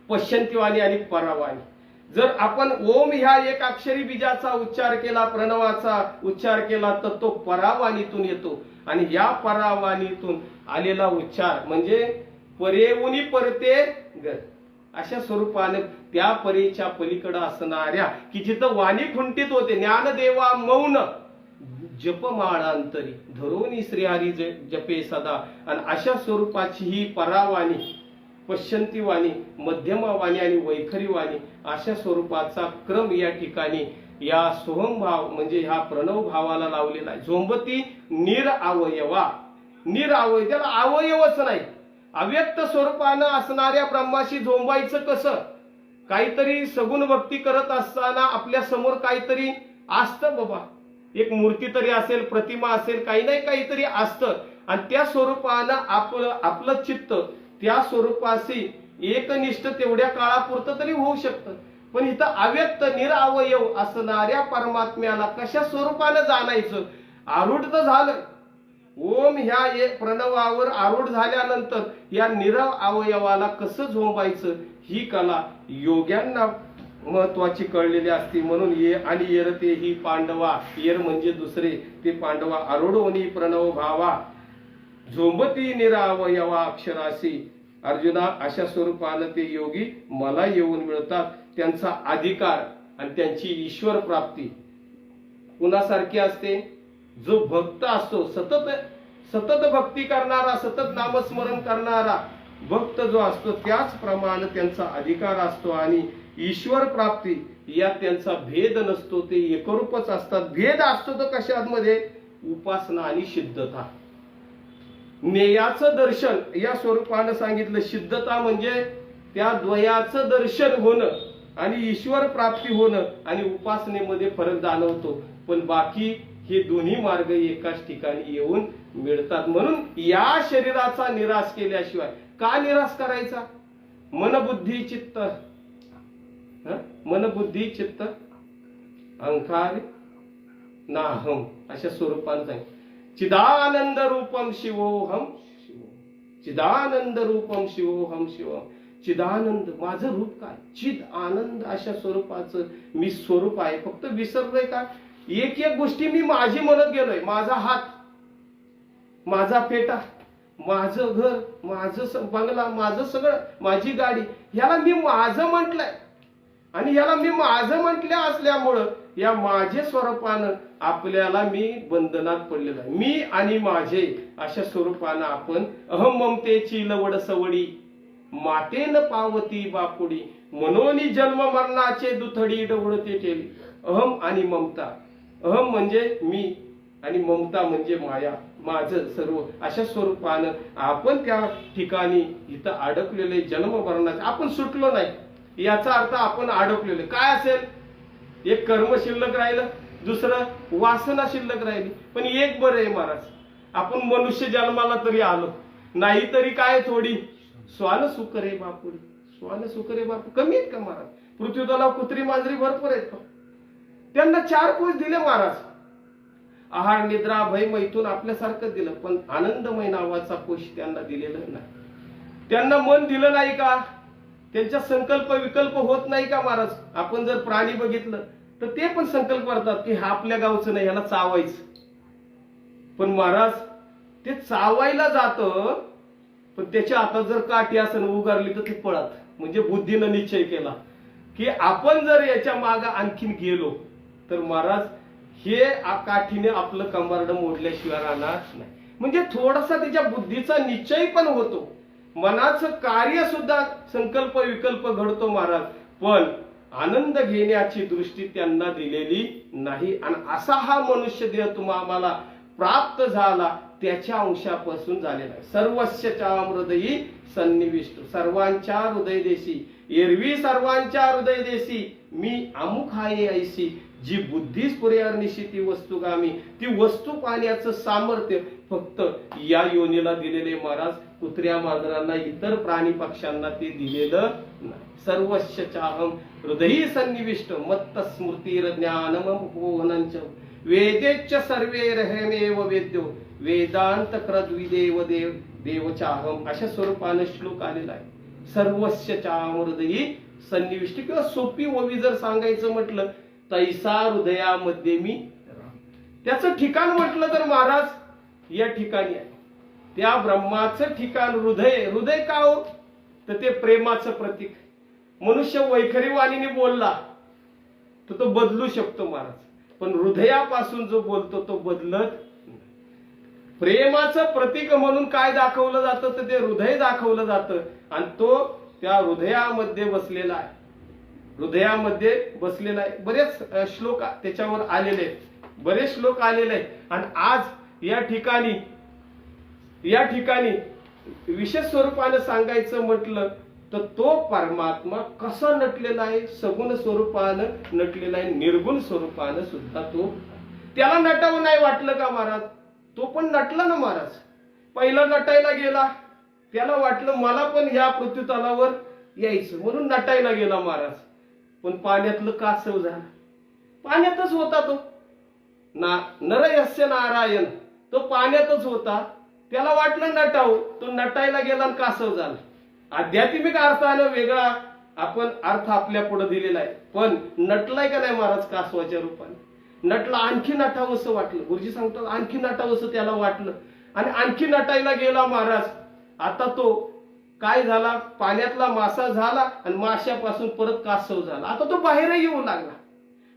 पश्चंती वाणी आणि परावाणी. जर आपण ओम ह्या एक अक्षरी बीजाचा उच्चार केला, प्रणवाचा उच्चार केला तर तो परावाणीतून येतो. आणि या परावाणीतून आलेला उच्चार म्हणजे परेउनी परते ग. अशा स्वरूपाने त्या परेच्या पलीकडे असणाऱ्या की जिथं वाणी खुंटीत होते. ज्ञानदेवा मौन जपमाळांतरी धरोनी श्रीहरी जपे सदा. आणि अशा स्वरूपाची ही परावाणी, पश्चंती वाणी, मध्यमा वाणी आणि वैखरी वाणी अशा स्वरूपाचा क्रम या ठिकाणी या सोहम भाव म्हणजे ह्या प्रणव भावाला लावलेला आहे. झोंबती निरअवयवा. त्याला अवयवच नाही. अव्यक्त स्वरूपानं असणाऱ्या ब्रह्माशी झोंबायचं कसं. काहीतरी सगुण भक्ती करत असताना आपल्या समोर काहीतरी असतं बाबा. एक मूर्ती तरी असेल, प्रतिमा असेल, काही नाही काहीतरी असतं. आणि त्या स्वरूपानं आपलं चित्त त्या स्वरूपाशी एकनिष्ठ तेवढ्या काळापुरतं तरी होऊ शकतं. पण इथं अव्यक्त निरअवयव असणाऱ्या परमात्म्याला कशा स्वरूपानं जाणायचं. आरूढ तर झालं. ओम ह्या एक प्रणवावर आरूढ झाल्यानंतर या निरअवयवाला कसं झोंबायचं ही कला योग्यांना महत्वाची कळलेली असते. म्हणून ये आणि येरते ही पांडवा. येर म्हणजे दुसरे, ते पांडवा. आरूढ होनी प्रणव भावा, झोंबती निरावयवा अक्षराशी. अर्जुना अशा स्वरूपानं ते योगी मला येऊन मिळतात. त्यांचा अधिकार आणि त्यांची ईश्वर प्राप्ती कुणासारखी असते? जो भक्त असतो, सतत सतत भक्ती करणारा, सतत नामस्मरण करणारा भक्त जो असतो त्याचप्रमाणे त्यांचा अधिकार असतो. आणि ईश्वर प्राप्ती यात त्यांचा भेद नसतो, ते एकरूपच असतात. भेद असतो तो कशामध्ये? उपासना आणि सिद्धता. नेयाचं दर्शन या स्वरूपानं सांगितलं. सिद्धता म्हणजे त्या द्वयाचं दर्शन होणं आणि ईश्वर प्राप्ती होणं, आणि उपासनेमध्ये फरक जाणवतो. पण बाकी हे दोन्ही मार्ग एकाच ठिकाणी येऊन मिळतात. म्हणून या शरीराचा निराश केल्याशिवाय, का निराश करायचा? मनबुद्धी चित्त, मनबुद्धी चित्त अहंकार नाहम अशा स्वरूपानं सांगितलं. चिदानंद रूपम शिवोहम शिव, चिदानंद रूपम शिवोहम शिव. चिदानंद माझं रूप काय? चिद आनंद अशा स्वरूपाचं मी स्वरूप आहे. फक्त विसरलोय का? एक एक गोष्टी मी माझी म्हणत गेलोय. माझा हात, माझा पेटा, माझं घर, माझं बंगला, माझं सगळं, माझी गाडी, ह्याला मी माझं म्हटलंय. आणि ह्याला मी माझं म्हटलं असल्यामुळं या माझे स्वरूपानं आपल्याला मी बंधनात पडलेलं आहे. मी आणि माझे अशा स्वरूपानं आपण अहम ममतेची लवड सवडी मातेन पावती बापुडी मनोनी जन्म मरणाचे दुथडी डवळते केली. अहम आणि ममता, अहम म्हणजे मी आणि ममता म्हणजे माया, माझं सर्व अशा स्वरूपानं आपण त्या ठिकाणी इथं अडकलेले जन्म मरणाचे. आपण सुटलो नाही याचा अर्थ आपण अडकलेले. काय असेल? एक कर्म शिल्लक राहिलं, दुसरं वासना शिल्लक राहिली. पण एक बरं आहे महाराज, आपण मनुष्य जन्माला तरी आलो नाही तरी काय थोडी स्वान सुकरे बापुरी, स्वान सुकरे बापू कमी आहेत का महाराज? पृथ्वीतला कुत्री मांजरी भरपूर आहेत. त्यांना 4 कोश दिले महाराज. आहार निद्रा भय मैथून आपल्यासारखं दिलं, पण आनंदमय नावाचा कोश त्यांना दिलेला नाही. त्यांना मन दिलं नाही का? त्यांचा संकल्प विकल्प होत नाही का महाराज? आपण जर प्राणी बघितलं तर ते पण संकल्प करतात की हा आपल्या गावचं नाही, ह्याला चावायचं. पण महाराज ते चावायला जातं, पण त्याच्या हातात जर काठी असेल उगारली तर ते पळत. म्हणजे बुद्धीनं निश्चय केला की आपण जर याच्या मागे आणखीन गेलो तर महाराज हे काठीने आपलं कंबरड मोडल्याशिवाय राहणार नाही. म्हणजे थोडासा त्याच्या बुद्धीचा निश्चय पण होतो, मनाचं कार्य सुद्धा संकल्प विकल्प घडतो महाराज. पण आनंद घेण्याची दृष्टी त्यांना दिलेली नाही. आणि असा हा मनुष्य देह तुम्हाला प्राप्त झाला त्याच्या अंशापासून झालेला आहे. सर्वस्यच्या हृदयी सन्निविष्ट, सर्वांच्या हृदय देशी, एरवी सर्वांच्या हृदय देशी मी अमुक आहे ऐशी. जी बुद्धी स्फुर्यानिशी ती वस्तुगामी, ती वस्तू पाहण्याचं सामर्थ्य फक्त या योनीला दिलेले महाराज. कुत्र्या मांजरांना, इतर प्राणी पक्ष्यांना ते दिलेलं नाही. सर्वस्यचाहम हृदयी सन्निविष्ट मत्त स्मृतीर ज्ञानमपोहनंच वेदेच्च सर्वे रहमेव वेद्यो वेदांत क्रद्विदेव देव देवचाहम अशा स्वरूपानं श्लोक आलेला आहे. सर्वस्यचाहम हृदयी सन्निविष्ट, किंवा सोपी ओवी जर सांगायचं म्हटलं तैसा हृदयामध्ये मी. त्याचं ठिकाण म्हटलं तर महाराज या ठिकाणी आहे. त्या ब्रह्माचं ठिकाण हृदय. हृदय का हो? तर ते प्रेमाचं प्रतीक. मनुष्य वैखरी वाणीने बोलला तर तो बदलू शकतो महाराज, पण हृदयापासून जो बोलतो तो बदलत नाही. प्रेमाचं प्रतीक म्हणून काय दाखवलं जातं तर ते हृदय दाखवलं जातं. आणि तो त्या हृदयामध्ये बसलेला आहे, हृदयामध्ये बसलेला आहे. बरेच श्लोक त्याच्यावर आलेले आहेत, बरेच श्लोक आलेले आहेत. आणि आज या ठिकाणी विशेष स्वरूपाने सांगायचं म्हटलं तर तो परमात्मा कसा नटलेला आहे? सगुण स्वरूपानं नटलेला आहे, निर्गुण स्वरूपानं सुद्धा तो. त्याला नटावं नाही वाटलं का महाराज? तो पण नटला ना महाराज. पहिला नटायला गेला, त्याला वाटलं मला पण या पृथ्वीतलावर यायचं म्हणून नटायला गेला महाराज. पण पाण्यातलं कासव झाला, पाण्यातच होता तो. नरयस्य नारायण, तो पाण्यातच होता. त्याला वाटलं नटाव, तो नटायला गेला आणि कासव झाला. आध्यात्मिक अर्थानं वेगळा आपण अर्थ आपल्या पुढे दिलेला आहे, पण नटलाय का नाही महाराज कासवाच्या रूपाने? नटला, आणखी नटावंसं वाटलं. गुरुजी सांगतात आणखी नटावंसं त्याला वाटलं आणि आणखी नटायला गेला महाराज. आता तो काय झाला, पाण्यातला मासा झाला आणि माशापासून परत कासव झाला. आता तो बाहेरही येऊ लागला,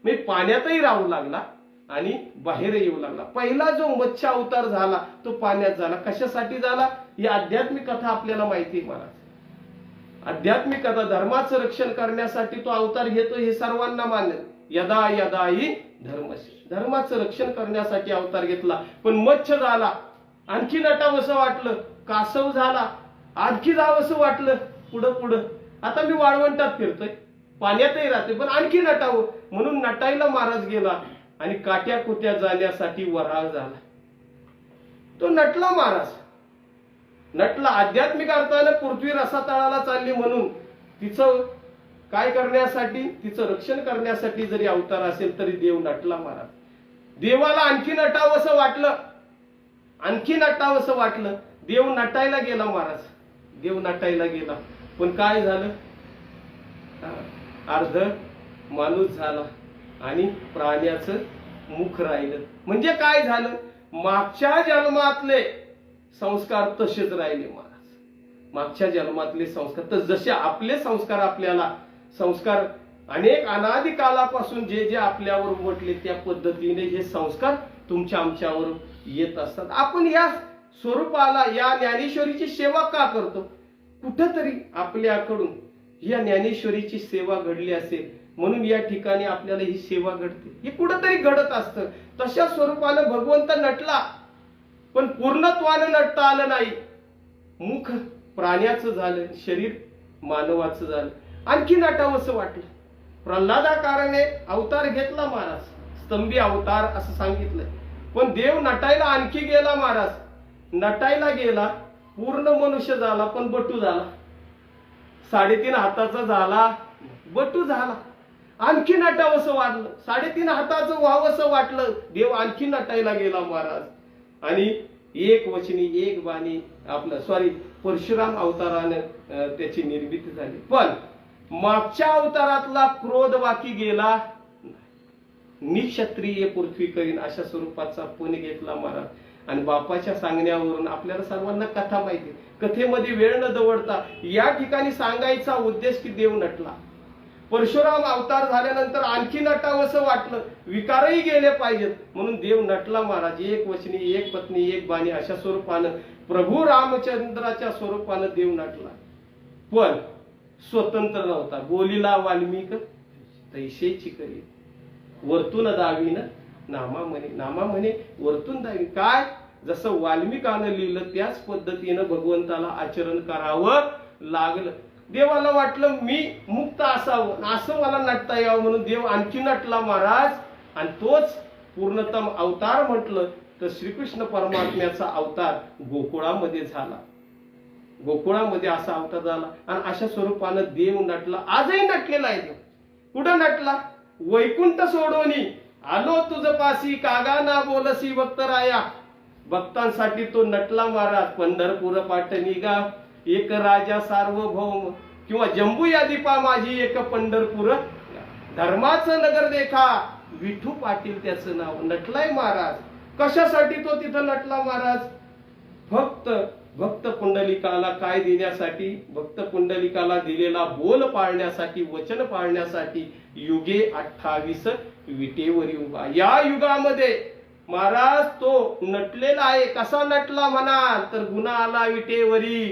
म्हणजे पाण्यातही राहू लागला आणि बाहेर येऊ लागला. पहिला जो मत्स्य अवतार झाला तो पाण्यात झाला. कशासाठी झाला? ही आध्यात्मिक कथा आपल्याला माहिती आहे. महाराज आध्यात्मिक कथा, धर्माचं रक्षण करण्यासाठी तो अवतार घेतो हे सर्वांना मान्य. यदा यदा ही धर्मस्य, धर्माचं रक्षण करण्यासाठी अवतार घेतला. पण मत्स्य झाला, आणखी नटावंसं वाटलं. कासव झाला, आणखी जावंसं वाटलं. पुढं पुढं आता मी वाळवंटात फिरतोय, पाण्यातही राहते, पण आणखी नटावं म्हणून नटायला महाराज गेला आणि काट्या कुट्या जाण्यासाठी वराळ झाला. तो नटला महाराज, नटला. आध्यात्मिक अर्थाने पृथ्वी रसातळाला चालली म्हणून तिचं काय करण्यासाठी, तिचं रक्षण करण्यासाठी जरी अवतार असेल तरी देव नटला महाराज. देवाला आणखी नटावंसं वाटलं, आणखी नटावंसं वाटलं. देव नटायला गेला महाराज, देव नटायला गेला. पण काय झालं, अर्ध माणूस झाला आणि प्राण्याचं मुख राहिलं. म्हणजे काय झालं, मागच्या जन्मातले संस्कार तसेच राहिले महाराज. मागच्या जन्मातले संस्कार तर जसे आपले संस्कार, आपल्याला संस्कार अनेक अनादी कालापासून जे जे आपल्यावर उमटले त्या पद्धतीने हे संस्कार तुमच्या आमच्यावर येत असतात. आपण या स्वरूपाला, या ज्ञानेश्वरीची सेवा का करतो? कुठंतरी आपल्याकडून या ज्ञानेश्वरीची सेवा घडली असेल म्हणून या ठिकाणी आपल्याला ही सेवा घडते. हे कुठंतरी घडत असतं. तशा स्वरूपानं भगवंत नटला, पण पूर्णत्वानं नटता आलं नाही. मुख प्राण्याचं झालं, शरीर मानवाचं झालं. आणखी नटावंसं वाटलं. प्रल्हादाकाराने अवतार घेतला महाराज, स्तंभी अवतार असं सांगितलंय. पण देव नटायला आणखी गेला महाराज, नटायला गेला. पूर्ण मनुष्य झाला पण बटू झाला. 3.5 हाताचा झाला, बटू झाला. आणखी नटावंसं वाटलं, 3.5 हाताचं व्हावंसं वाटलं. देव आणखी नटायला गेला महाराज आणि एक वचनी एक बाणी परशुराम अवतारानं त्याची निर्मिती झाली. पण मागच्या अवतारातला क्रोध वाकी गेला. निक्षत्रिय पृथ्वी करीन अशा स्वरूपाचा पुणे घेतला महाराज. आणि बापाच्या सांगण्यावरून आपल्याला सर्वांना कथा माहिती, कथेमध्ये वेळ न दवडता या ठिकाणी सांगायचा उद्देश की देव नटला. परशुराम अवतार झाल्यानंतर आणखी नटावंसं वाटलं, विकारही गेले पाहिजेत म्हणून देव नटला महाराज. एक वचनी एक पत्नी एक बाणी अशा स्वरूपानं प्रभू रामचंद्राच्या स्वरूपानं देव नटला. पण स्वतंत्र नव्हता. बोलीला वाल्मिक तैसेची करी, वरतून दावीन नामा म्हणे. नामा म्हणे वरतून दावी. काय, जसं वाल्मिकानं लिहिलं त्याच पद्धतीनं भगवंताला आचरण करावं लागलं. देवाला वाटलं मी मुक्त असावं, असं मला नटता यावं म्हणून देव आणखी नटला महाराज. आणि तोच पूर्णतम अवतार म्हटलं तर श्रीकृष्ण परमात्म्याचा अवतार गोकुळामध्ये झाला. गोकुळामध्ये असा अवतार झाला आणि अशा स्वरूपानं देव नटला. आजही नटलेला आहे देव. कुठं नटला? वैकुंठ सोडोनी आलो तुझ पासी, कागा ना बोलसी भक्तराया. भक्तांसाठी तो नटला महाराज. पंढरपूर पाटणी गाव, एक राजा सार्वभौम, किंवा जंबू या दीपा माझी एक पंढरपूर. धर्माचं नगर देखा, विठू पाटील त्याचं नाव. नटलाय महाराज. कशासाठी तो तिथं नटला महाराज? भक्त पुंडलिकाला काय देण्यासाठी? भक्त पुंडलिकाला दिलेला बोल पाळण्यासाठी, वचन पाळण्यासाठी. युगे 28 विटेवरी उभा. या युगामध्ये महाराज तो नटलेला आहे. कसा नटला म्हणाल तर गुन्हा आला विटेवरी,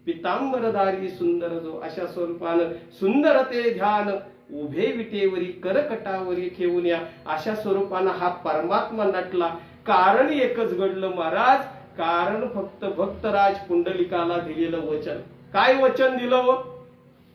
पितांबरधारी सुंदर जो. अशा स्वरूपानं सुंदर ते ध्यान उभे विटेवरी, करकटावरी ठेवून या. अशा स्वरूपानं हा परमात्मा नटला. कारण एकच घडलं महाराज. कारण फक्त भक्तराज पुंडलिकाला दिलेलं वचन. काय वचन दिलं?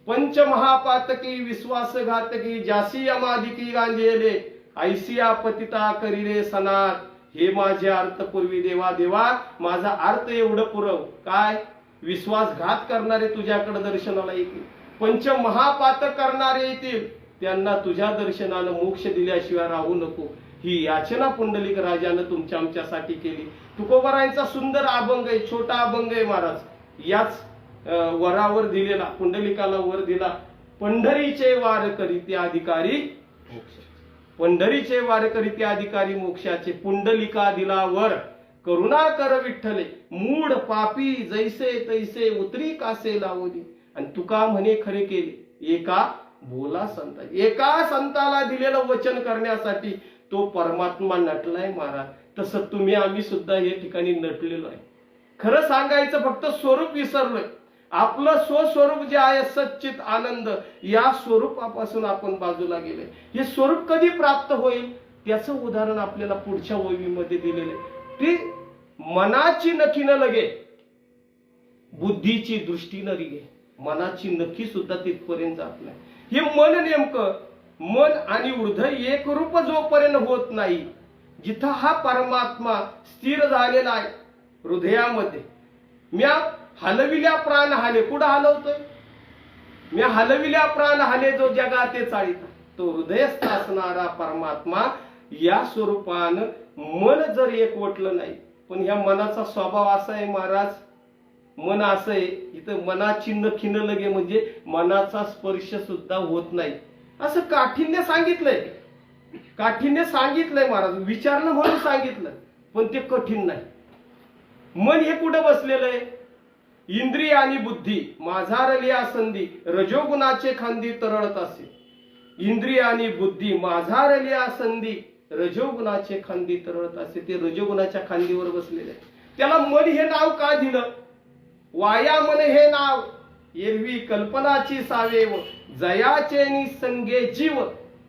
पंचमहापातकी विश्वासघातकी, जासी अमादिकी गांजेले, ऐसिया पतिता करिले सनात. हे माझे अर्थ पूर्वी देवा देवा, माझा अर्थ एवढं पुरव. काय? विश्वासघात करणारे तुझ्याकडे दर्शनाला येतील, पंचमहापातक करणारे येतील, त्यांना तुझ्या दर्शनानं मोक्ष दिल्याशिवाय राहू नको. ही याचना पुंडलिक राजानं तुमच्या आमच्यासाठी केली. तुकोबरायांचा सुंदर अभंग आहे, छोटा अभंग आहे महाराज. याच वरावर दिलेला, पुंडलिकाला वर दिला. पंढरीचे वार करीते अधिकारी मोक्ष, पंढरीचे वार करीते अधिकारी मोक्षाचे. पुंडलिका दिला वर. करुणा कर विठ्ठले, मूड पापी जैसे तैसे उतरी कासे लावली. आणि तुका म्हणे खरे केले एका बोला संता. एका संताला दिलेलं वचन करण्यासाठी तो परमात्मा नटलाय महाराज. तसं तुम्ही आम्ही सुद्धा या ठिकाणी नटलेलो आहे. खरं सांगायचं फक्त स्वरूप विसरलोय. आपलं स्वस्वरूप जे आहे सच्चित आनंद, या स्वरूपापासून आपण बाजूला गेलोय. हे स्वरूप कधी प्राप्त होईल त्याचं उदाहरण आपल्याला पुढच्या ओवीमध्ये दिलेले. ती मनाची नखी न लगे, बुद्धीची दृष्टी न रिगे. मनाची नखी सुद्धा तिथपर्यंत जात नाही. हे मन नेमकं, मन आणि हृदय एक रूप जोपर्यंत होत नाही, जिथं हा परमात्मा स्थिर झालेला आहे हृदयामध्ये. म्या हलविल्या प्राण हाले. कुठं हलवतोय? म्या हलविल्या प्राण हाले जो जगाते चाळीता. तो हृदयस्थ असणारा परमात्मा या स्वरूपानं मन जर एकवटलं नाही. पण ह्या मनाचा स्वभाव असा आहे महाराज, मन असं आहे इथं मनाची नखी न लगे म्हणजे मनाचा स्पर्श सुद्धा होत नाही. असं काठीण्य सांगितलंय, काठीण्य सांगितलंय महाराज. विचारलं म्हणून सांगितलं, पण ते कठीण नाही. मन हे कुठं बसलेलं आहे? इंद्रिय आणि बुद्धी माझारलिया संधी, रजोगुणाचे खांदी तरळत असे. इंद्रिय आणि बुद्धी माझारलिया संधी, रजोगुणाचे खांदी तरळत असे. ते रजोगुणाच्या खांदीवर बसलेले. त्याला मन हे नाव का दिलं? वाया मन हे नाव, एरवी कल्पनाची सावेव, जयाचे निसंगे जीव.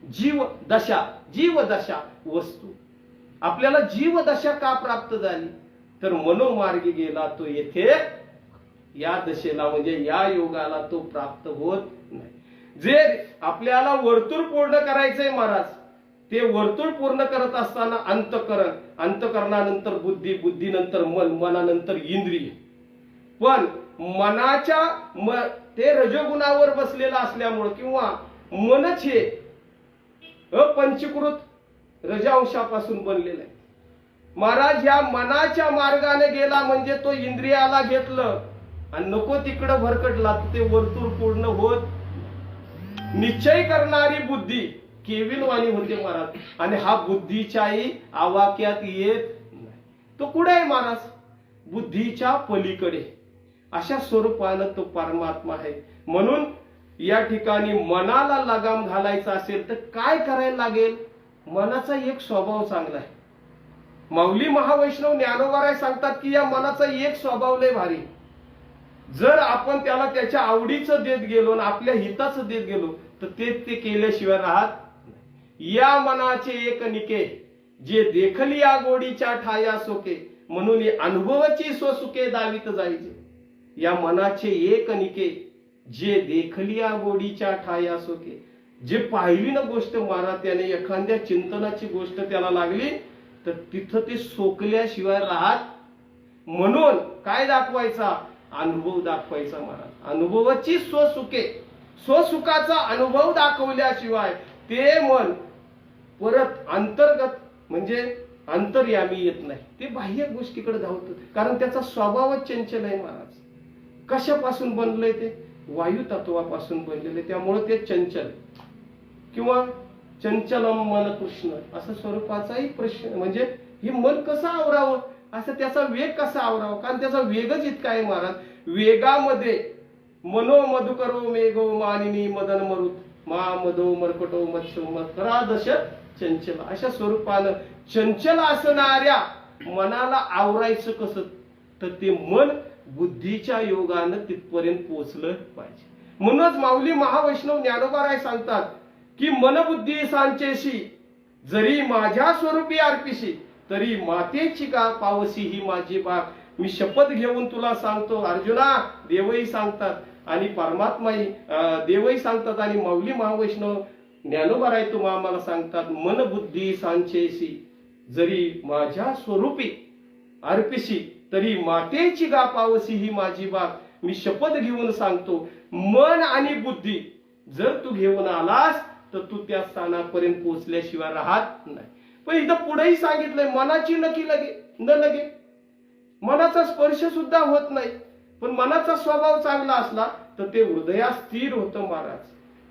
जीव दशा, जीव दशा वस्तू. आपल्याला जीव दशा का प्राप्त झाली? तर मनोमार्गी गेला तो येथे या दशेला म्हणजे या योगाला तो प्राप्त होत नाही. जे आपल्याला वर्तुळ पूर्ण करायचंय महाराज, ते वर्तुळ पूर्ण करत असताना अंतःकरण, अंतःकरणानंतर बुद्धी, बुद्धीनंतर मन, मनानंतर इंद्रिय. पण मनाच्या ते रजोगुणावर बसलेलं असल्यामुळं किंवा मनच हे अपंचीकृत रजांशापासून बनलेलं आहे महाराज. या मनाच्या मार्गाने गेला म्हणजे तो इंद्रियाला घेतलं आणि नको तिकडं भरकटला, ते वर्तुळ पूर्ण होत. निश्चय करणारी बुद्धी केविलवाणी होते महाराज. आणि हा बुद्धीच्याही आवाक्यात येत नाही. तो कुठे आहे महाराज? बुद्धीच्या पलीकडे. अशा स्वरूपानं तो परमात्मा आहे. म्हणून या ठिकाणी मनाला लगाम घालायचा असेल तर काय करायला लागेल? मनाचा एक स्वभाव चांगला आहे. माऊली महावैष्णव ज्ञानोबाराय सांगतात की या मनाचा एक स्वभाव लय भारी. जर आपण त्याला त्याच्या आवडीचं देत गेलो आणि आपल्या हिताचं देत गेलो तर ते केल्याशिवाय राहत. या मनाचे एक निके, जे देखली या गोडीच्या ठाया सोके, म्हणून अनुभवाची स्वसुके दावित जायचे. या मनाचे एक निके, जे देखली या गोडीच्या ठाया सोके. जे पाहिली ना गोष्ट महाराज, त्याने एखाद्या चिंतनाची गोष्ट त्याला लागली तर तिथं ते सोकल्याशिवाय राहत. म्हणून काय दाखवायचा? अनुभव दाखवायचा महाराज. अनुभवाची स्वसुके, स्वसुखाचा अनुभव दाखवल्याशिवाय ते मन परत अंतर्गत म्हणजे अंतर्यामी येत नाही. ते बाह्य गोष्टीकडे धावतं, कारण त्याचा स्वभावच चंचल आहे महाराज. कशापासून बनलंय? ते वायू तत्वापासून बनलेले, त्यामुळे ते चंचल. किंवा चंचलम मन कृष्ण असं स्वरूपाचाही प्रश्न. म्हणजे हे मन कसं आवरावं, असं त्याचा वेग कसा आवरावा, कारण त्याचा वेगच इतका आहे महाराज. वेगामध्ये मनो मधुकरो मेघो मानिनी मदन मरुत, मा मधो मरकटो मत्सो मकरादश चंचल. अशा स्वरूपानं चंचल असणाऱ्या मनाला आवरायचं कसं? तर ते मन बुद्धीच्या योगानं तिथपर्यंत पोहोचलं पाहिजे. म्हणूनच माऊली महावैष्णव ज्ञानोबाराय सांगतात की मन बुद्धी सांचेशी, जरी माझ्या स्वरूपी अर्पिशी, तरी मातेची का पावसी ही माझी बाग. मी शपथ घेऊन तुला सांगतो अर्जुना, देवही सांगतात आणि परमात्माही देवही सांगतात आणि माऊली महावैष्णव ज्ञानोबाराय तुम्हा आम्हाला सांगतात, मन बुद्धी सांचेशी, जरी माझ्या स्वरूपी अर्पिशी, तरी मातेची गा पावसी ही माझी बाग. मी शपथ घेऊन सांगतो, मन आणि बुद्धी जर तू घेऊन आलास तर तू त्या स्थानापर्यंत पोहोचल्याशिवाय राहत नाही. पण इथं पुढेही सांगितलंय मनाची नकी लगे न लगे, मनाचा स्पर्श सुद्धा होत नाही. पण मनाचा स्वभाव चांगला असला तर ते हृदयात स्थिर होतं महाराज.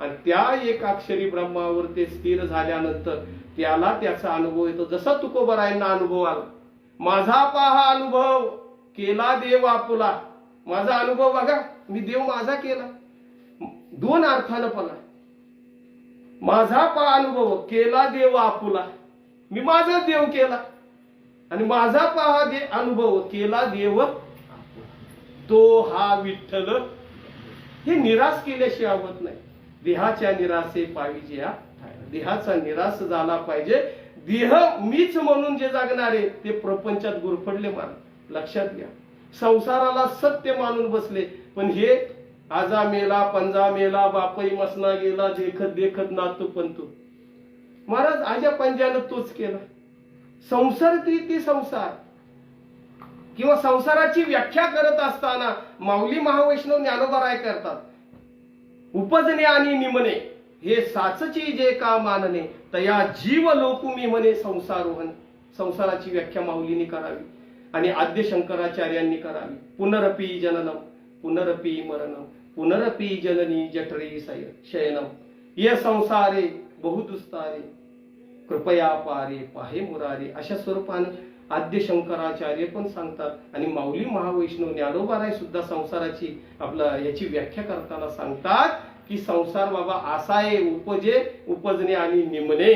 आणि त्या एक अक्षरी ब्रह्मावर ते स्थिर झाल्यानंतर त्याला त्याचा अनुभव येतो. जसा तुकोबारायांना अनुभव आला, माझा पहा अनुभव केला देव आपुला. माझा अनुभव बघा, मी देव माझा केला. दोन अर्थानं पला. माझा पहा अनुभव केला देव आपुला, मी माझा देव केला. आणि माझा पहा अनुभव केला देव तो हा विठ्ठल. हे निराश केल्याशिवाय होत नाही. देहाच्या निराशे पाहिजे, देहाचा निराश झाला पाहिजे. देह मीच म्हणून जे जगणारे ते प्रपंचात गुरफडले मान. लक्षात घ्या, संसाराला सत्य मानून बसले, पण हे आजा मेला पंजा मेला बापई मसना गेला देखत देखत नातू पंतू. महाराज आजा पंजानं तोच केला. संसार ती संसार किंवा संसाराची व्याख्या करत असताना माऊली महावैष्णव ज्ञानोबा करतात, उपजणे आणि निमणे हे साचची जे का मानणे तया जीव लोकुमी म्हणे संसारोहन. संसाराची व्याख्या माऊलींनी करावी आणि आद्य शंकराचार्यांनी करावी. पुनरपी जननम पुनरपी मरणम पुनरपी जननी जठरी शयनम ये संसारे बहुदुस्तारे कृपया पारे पाहे मुरारे. अशा स्वरूपानं आद्य शंकराचार्य पण सांगतात आणि माऊली महावैष्णव ज्ञानोबा सुद्धा संसाराची याची व्याख्या करताना सांगतात की संसार बाबा असा आहे, उपजणे आणि निमणे.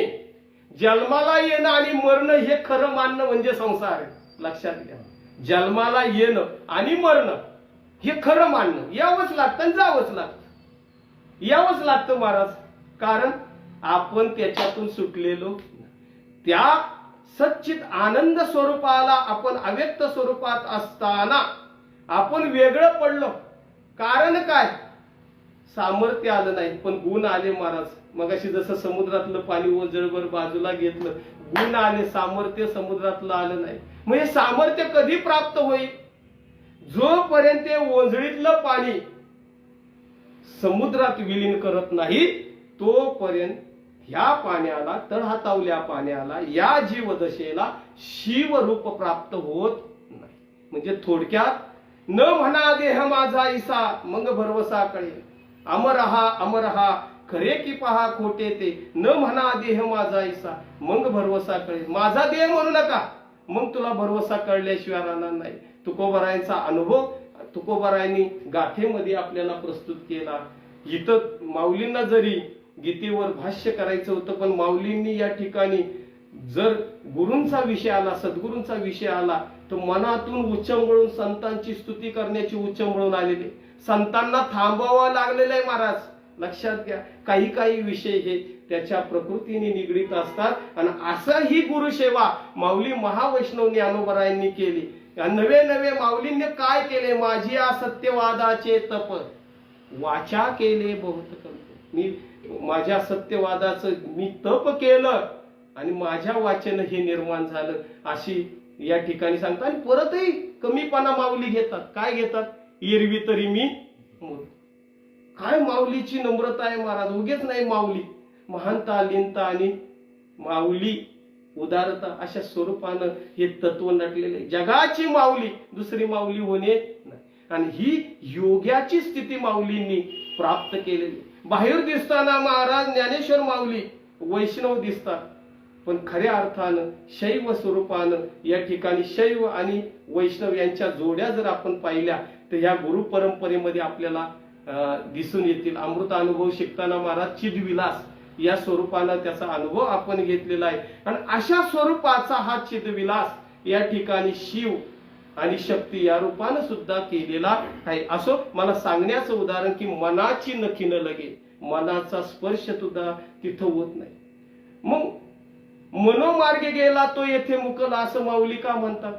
जन्माला येणं आणि मरणं हे खरं मानणं म्हणजे संसार आहे. लक्षात घ्या, जन्माला येणं आणि मरणं हे खरं मानणं. यावंच लागतं आणि जावंच लागतं. यावंच लागतं महाराज, कारण आपण त्याच्यातून सुटलेलो. त्या सच्चित आनंद स्वरूपाला आपण अव्यक्त स्वरूपात असताना आपण वेगळं पडलो. कारण काय? सामर्थ्य आलं नाही, पण गुण आले महाराज. मगाशी जसं समुद्रातलं पाणी ओझळभर बाजूला घेतलं, गुण आले, सामर्थ्य समुद्रातलं आलं नाही. मग हे सामर्थ्य कधी प्राप्त होईल? जोपर्यंत ओझळीतलं पाणी समुद्रात विलीन करत नाही तोपर्यंत ह्या पाण्याला, तळहातावल्या पाण्याला, या जीवदशेला शिवरूप प्राप्त होत नाही. म्हणजे थोडक्यात, न म्हणा देह माझा ईसा मग भरवसा कळेल. अमरहा खरे की पहा खोटे ते. न म्हणा देह माझा ईसा मग भरवसा कळेल. माझा देह म्हणू नका, मग तुला भरवसा कळल्याशिवाय राहणार नाही. तुकोबारायांचा अनुभव तुकोबारायांनी गाथेमध्ये आपल्याला प्रस्तुत केला. इथं माऊलींना जरी गीतेवर भाष्य करायचं होतं, पण माऊलींनी या ठिकाणी जर गुरूंचा विषय आला, सद्गुरूंचा विषय आला, तर मनातून उच्चंबळून संतांची स्तुती करण्याची उच्चंबळून आलेले. संतांना थांबवावं लागलेलं आहे महाराज. लक्षात घ्या, काही काही विषय हे त्याच्या प्रकृतीने निगडीत असतात. आणि असं ही गुरुसेवा माऊली महावैष्णव ज्ञानोबरायांनी केली. नवे नवे माऊलींनी काय केले? माझी सत्यवादाचे तप वाचा केले बहुत कल्प. मी माझ्या सत्यवादाचं मी तप केलं आणि माझ्या वाचन हे निर्माण झालं, अशी या ठिकाणी सांगतात. आणि परतही कमीपणा माऊली घेतात. काय घेतात? एरवी तरी मी मूर्ख. काय माऊलीची नम्रता आहे महाराज. उगेच नाही माऊली महानता, लीनता आणि माऊली उदारता अशा स्वरूपानं हे तत्व नटलेले. जगाची माऊली दुसरी माऊली होणे नाही. आणि ही योग्याची स्थिती माऊलींनी प्राप्त केलेली. बाहेर दिसताना महाराज ज्ञानेश्वर माऊली वैष्णव दिसतात, पण खऱ्या अर्थानं शैव स्वरूपानं या ठिकाणी शैव आणि वैष्णव यांच्या जोड्या जर आपण पाहिल्या तर या गुरु परंपरेमध्ये आपल्याला दिसून येतील. अमृत अनुभव शिकताना महाराज चिदविलास या स्वरूपानं त्याचा अनुभव आपण घेतलेला आहे. आणि अशा स्वरूपाचा हा चिदविलास या ठिकाणी शिव आणि शक्ती या रूपानं सुद्धा केलेला आहे. असो मला सांगण्याचं उदाहरण की मनाची नखी न लगे, मनाचा स्पर्श सुद्धा तिथं होत नाही. मग मनोमार्गे गेला तो येथे मुकला असं माऊली का म्हणतात?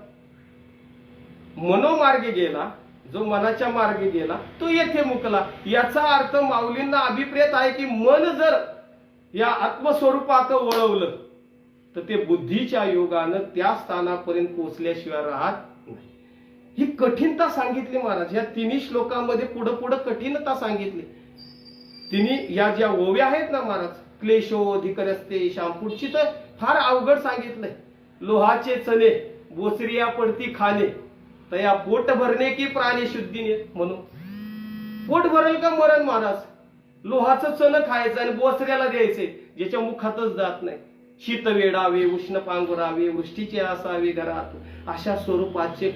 मनोमार्गे गेला, जो मनाच्या मार्गे गेला तो येथे मुकला. याचा अर्थ माऊलींना अभिप्रेत आहे की मन जर या आत्मस्वरूपात वळवलं तर ते बुद्धीच्या योगानं त्या स्थानापर्यंत पोहोचल्याशिवाय राहत नाही. ही कठीणता सांगितली महाराज. या तिन्ही श्लोकांमध्ये पुढं पुढं कठीणता सांगितली. तिन्ही या ज्या ओव्या आहेत ना महाराज, क्लेशोधिकरस्ते शामपुढची तर फार अवघड सांगितलंय. लोहाचे चणे बोचरिया पडती खाणे तया पोट भरणे की प्राणी शुद्धीने. म्हणून पोट भरेल का मरण महाराज? लोहाचं चण खायचं आणि बोचऱ्याला द्यायचे ज्याच्या मुखातच जात नाही. शीत वेडावे उष्ण पांघरावे वृष्टीचे असावे घरात, अशा स्वरूपाचे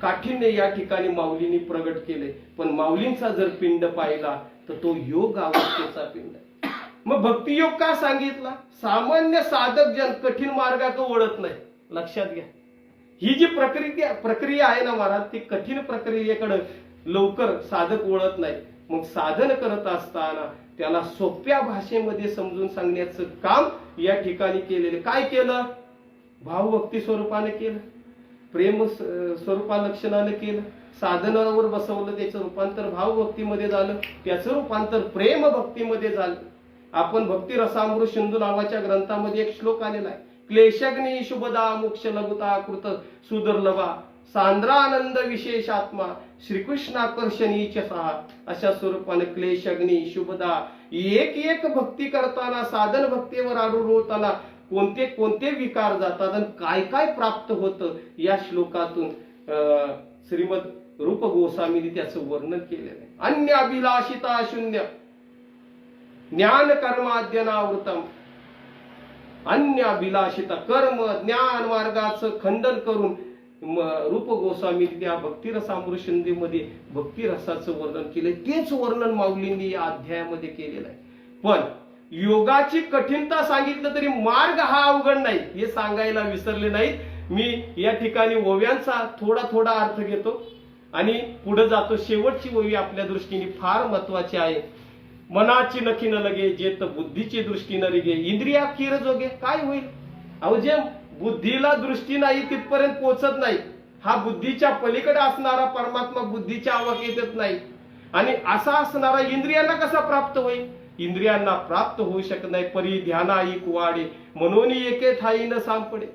काठिण्य या ठिकाणी माऊलींनी प्रगट केले. पण माऊलींचा जर पिंड पाहिला तर तो योग अवस्थेचा पिंड. मग भक्तियोग का सांगितला? सामान्य साधक जन कठीण मार्गाकडे वळत नाही. लक्षात घ्या, ही जी प्रक्रिया आहे ना महाराज, ती कठीण प्रक्रियेकडे लवकर साधक वळत नाही. मग साधन करत असताना त्याला सोप्या भाषेमध्ये समजून सांगण्याचं काम या ठिकाणी केलेलं. काय केलं? भावभक्ती स्वरूपाने केलं, प्रेम स्वरूपा लक्षणाने केलं, साधनावर बसवलं, त्याचं रूपांतर भावभक्तीमध्ये झालं, त्याचं रूपांतर प्रेम भक्तीमध्ये झालं. आपण भक्ती रसामृत सिंधू नावाच्या ग्रंथामध्ये एक श्लोक आलेला आहे, क्लेशग्नी शुभदा मोक्ष लघुता कृत सुदुर्लभा सांद्रानंद विशेषात्मा श्रीकृष्णाकर्षणीच सहा. अशा स्वरूपाने क्लेशग्नी शुभदा, एक भक्ती करताना साधन भक्तीवर आरूढ होताना कोणते कोणते विकार जातात आणि काय काय प्राप्त होतं या श्लोकातून श्रीमद रूप गोस्वामींनी त्याचं वर्णन केलेलं आहे. अन्य अभिलाषिता शून्य ज्ञान कर्माद्यनावृतम. अन्य अभिलाषिता कर्म ज्ञान मार्गाचं खंडन करून रूप गोस्वामींनी त्या भक्तिरसामृत सिंधूमध्ये भक्तिरसाचं वर्णन केलंय. तेच वर्णन माऊलींनी या अध्यायामध्ये केलेलं आहे. पण योगाची कठीणता सांगितलं तरी मार्ग हा अवघड नाही हे सांगायला विसरले नाहीत. मी या ठिकाणी ओव्यांचा थोडा अर्थ घेतो आणि पुढे जातो. शेवटची ओवी आपल्या दृष्टीने फार महत्वाची आहे. मनाची नखी न लगे जेत बुद्धीची दृष्टी न रिगे इंद्रिया खीर जोगे. काय होईल? अहो, जे बुद्धीला दृष्टी नाही तिथपर्यंत पोहोचत नाही, हा बुद्धीच्या पलीकडे असणारा परमात्मा बुद्धीच्या आवाक्यात येत नाही. आणि असा असणारा इंद्रियांना कसा प्राप्त होईल? इंद्रियांना प्राप्त होऊ शकत नाही. परी ध्यानाईक वाढे म्हणून एके ठाई न सापडे.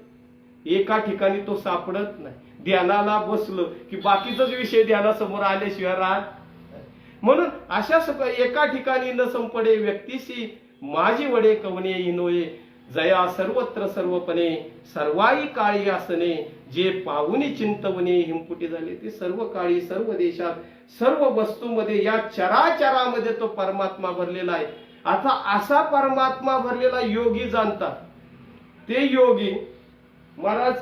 एका ठिकाणी तो सापडत नाही. ध्यानाला बसलं की बाकीचाच विषय ध्यानासमोर आल्याशिवाय राहत. म्हणून अशा एका ठिकाणी न संपडे व्यक्तीशी माझी वडे कवने इनोये जया सर्वत्र सर्वपणे सर्वाई काळी आसने जे पाहुनी चिंतवणे हिमपुटी झाले. ते सर्व काळी सर्व देशात सर्व वस्तूमध्ये या चराचरामध्ये तो परमात्मा भरलेला आहे. आता असा परमात्मा भरलेला योगी जाणतात. ते योगी महाराज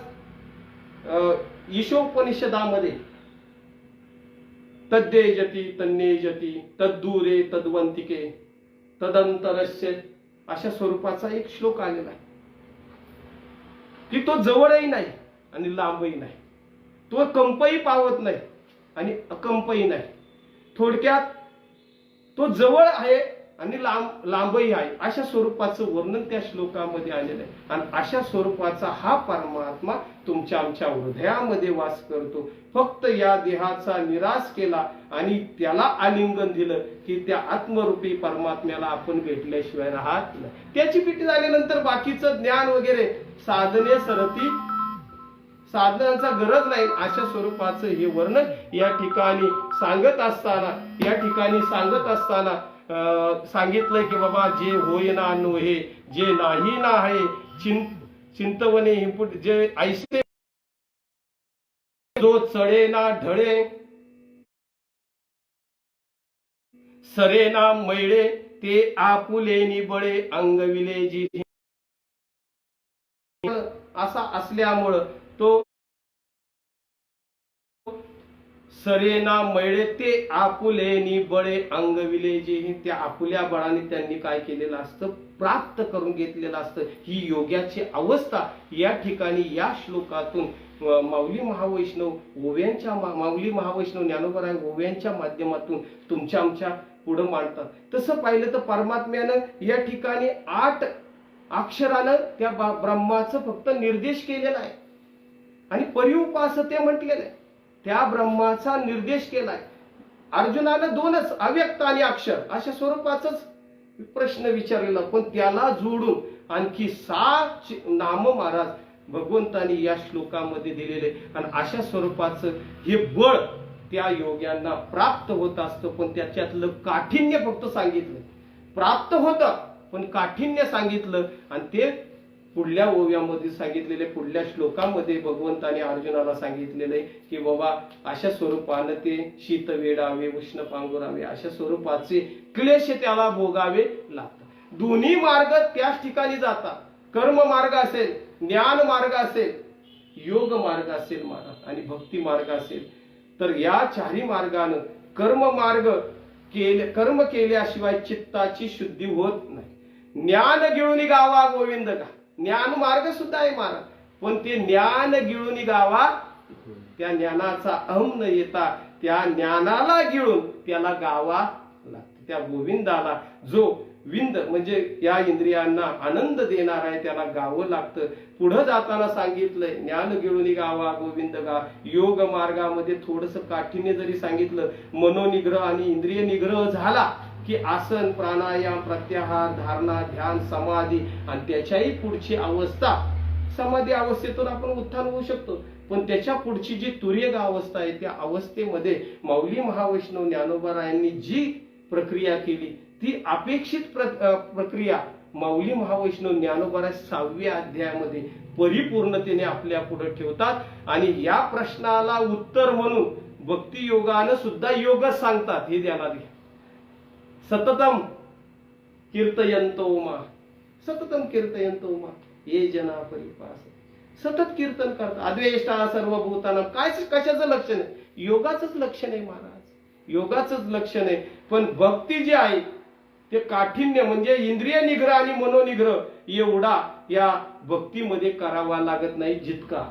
ईशोपनिषदामध्ये तद्देजती तन्नेजती तद्दूरे तद्वंतिके तदंतरस्य अशा स्वरूपाचा एक श्लोक आलेला आहे की तो जवळही नाही आणि लांबही नाही, तो कंपही पावत नाही आणि अकंपही नाही. थोडक्यात तो जवळ आहे आणि लांबही आहे अशा स्वरूपाचं वर्णन त्या श्लोकामध्ये आलेलं आहे. आणि अशा स्वरूपाचा हा परमात्मा तुमच्या आमच्या हृदयामध्ये वास करतो. फक्त या देहाचा निराश केला आणि त्याला आलिंगन दिलं की त्या आत्मरूपी परमात्म्याला आपण भेटल्याशिवाय राहत नाही. त्याची पिटी झाल्यानंतर बाकीचं ज्ञान वगैरे साधने सरती साधनांचा गरज नाही. अशा स्वरूपाचं हे वर्णन या ठिकाणी सांगत असताना सांगितलंय की बाबा जे होय ना नोहे जे नाही ना आहे चिंतवणे हिंपुट जे ऐसे जो चढे ना ढळे सरे ना मैळे ते आपुले निबळे अंगविले जी. असा असल्यामुळं तो सरेना मैळे ते आपुले निबळे अंगविले जे. त्या आपुल्या बळाने त्यांनी काय केलेलं असतं? प्राप्त करून घेतलेलं असतं. ही योग्याची अवस्था या ठिकाणी या श्लोकातून माऊली महावैष्णव ज्ञानोबराय ओव्यांच्या माध्यमातून तुमच्या आमच्या पुढे मांडतात. तसं पाहिलं तर परमात्म्यानं या ठिकाणी 8 अक्षरानं त्या ब्रह्माचं फक्त निर्देश केलेला आहे आणि परिउपासते म्हटलेलं आहे. त्या ब्रह्माचा निर्देश केलाय. अर्जुनानं 2च अव्यक्त आणि अक्षर अशा स्वरूपाचाच प्रश्न विचारलेला, पण त्याला जोडून आणखी 6 नाम महाराज भगवंतानी या श्लोकामध्ये दिलेले. आणि अशा स्वरूपाचं हे बळ त्या योग्यांना प्राप्त होत असतं. पण त्याच्यातलं काठिण्य फक्त सांगितलं. प्राप्त होतं पण काठिण्य सांगितलं. आणि ते पुढल्या ओव्यामध्ये सांगितलेले, पुढल्या श्लोकामध्ये भगवंताने अर्जुनाला सांगितलेले की बाबा अशा स्वरूपानं ते शीत वेडावे उष्ण पांघरावे अशा स्वरूपाचे क्लेश त्याला भोगावे लागतात. दोन्ही मार्ग त्याच ठिकाणी जातात. कर्म मार्ग असेल, ज्ञान मार्ग असेल, योग मार्ग असेल महाराज आणि भक्ती मार्ग असेल, तर या चारही मार्गानं कर्म केल्याशिवाय चित्ताची शुद्धी होत नाही. ज्ञान गिळून गावा गोविंद का, ज्ञान मार्ग सुद्धा आहे महाराज, पण ते ज्ञान गिळून गावा, त्या ज्ञानाचा अहम न येता त्या ज्ञानाला गिळून त्याला गावा लागतं. त्या गोविंदाला जो विंद म्हणजे या इंद्रियांना आनंद देणार आहे त्याला गावं लागतं. पुढे जाताना सांगितलंय ज्ञान गिळून गावा गोविंद गा. योग मार्गामध्ये थोडस काठीण्य जरी सांगितलं, मनोनिग्रह आणि इंद्रिय निग्रह झाला की आसन, प्राणायाम, प्रत्याहार, धारणा, ध्यान, समाधी आणि त्याच्याही पुढची अवस्था, समाधी अवस्थेतून आपण उत्थान होऊ शकतो. पण त्याच्या पुढची जी तुर्यग अवस्था आहे त्या अवस्थेमध्ये माऊली महावैष्णव ज्ञानोबारायांनी जी प्रक्रिया केली ती अपेक्षित प्रक्रिया माऊली महावैष्णव ज्ञानोबाराय 6व्या अध्यायामध्ये परिपूर्णतेने आपल्या पुढे ठेवतात. आणि या प्रश्नाला उत्तर म्हणून भक्ती योगानं सुद्धा योग सांगतात. हे ध्यानात घ्या. सततम कीर्तयंतो मा, सततम कीर्तयंतो मा ये जना परिपास. सतत कीर्तन करतात. अद्वेष्टा सर्वभूतानां. काय कशाचं लक्षण आहे? योगाचंच लक्षण आहे महाराज, योगाचंच लक्षण आहे. पण भक्ती जी आहे ते काठिण्य म्हणजे इंद्रिय निग्रह आणि मनोनिग्रह एवढा या भक्तीमध्ये करावा लागत नाही जितका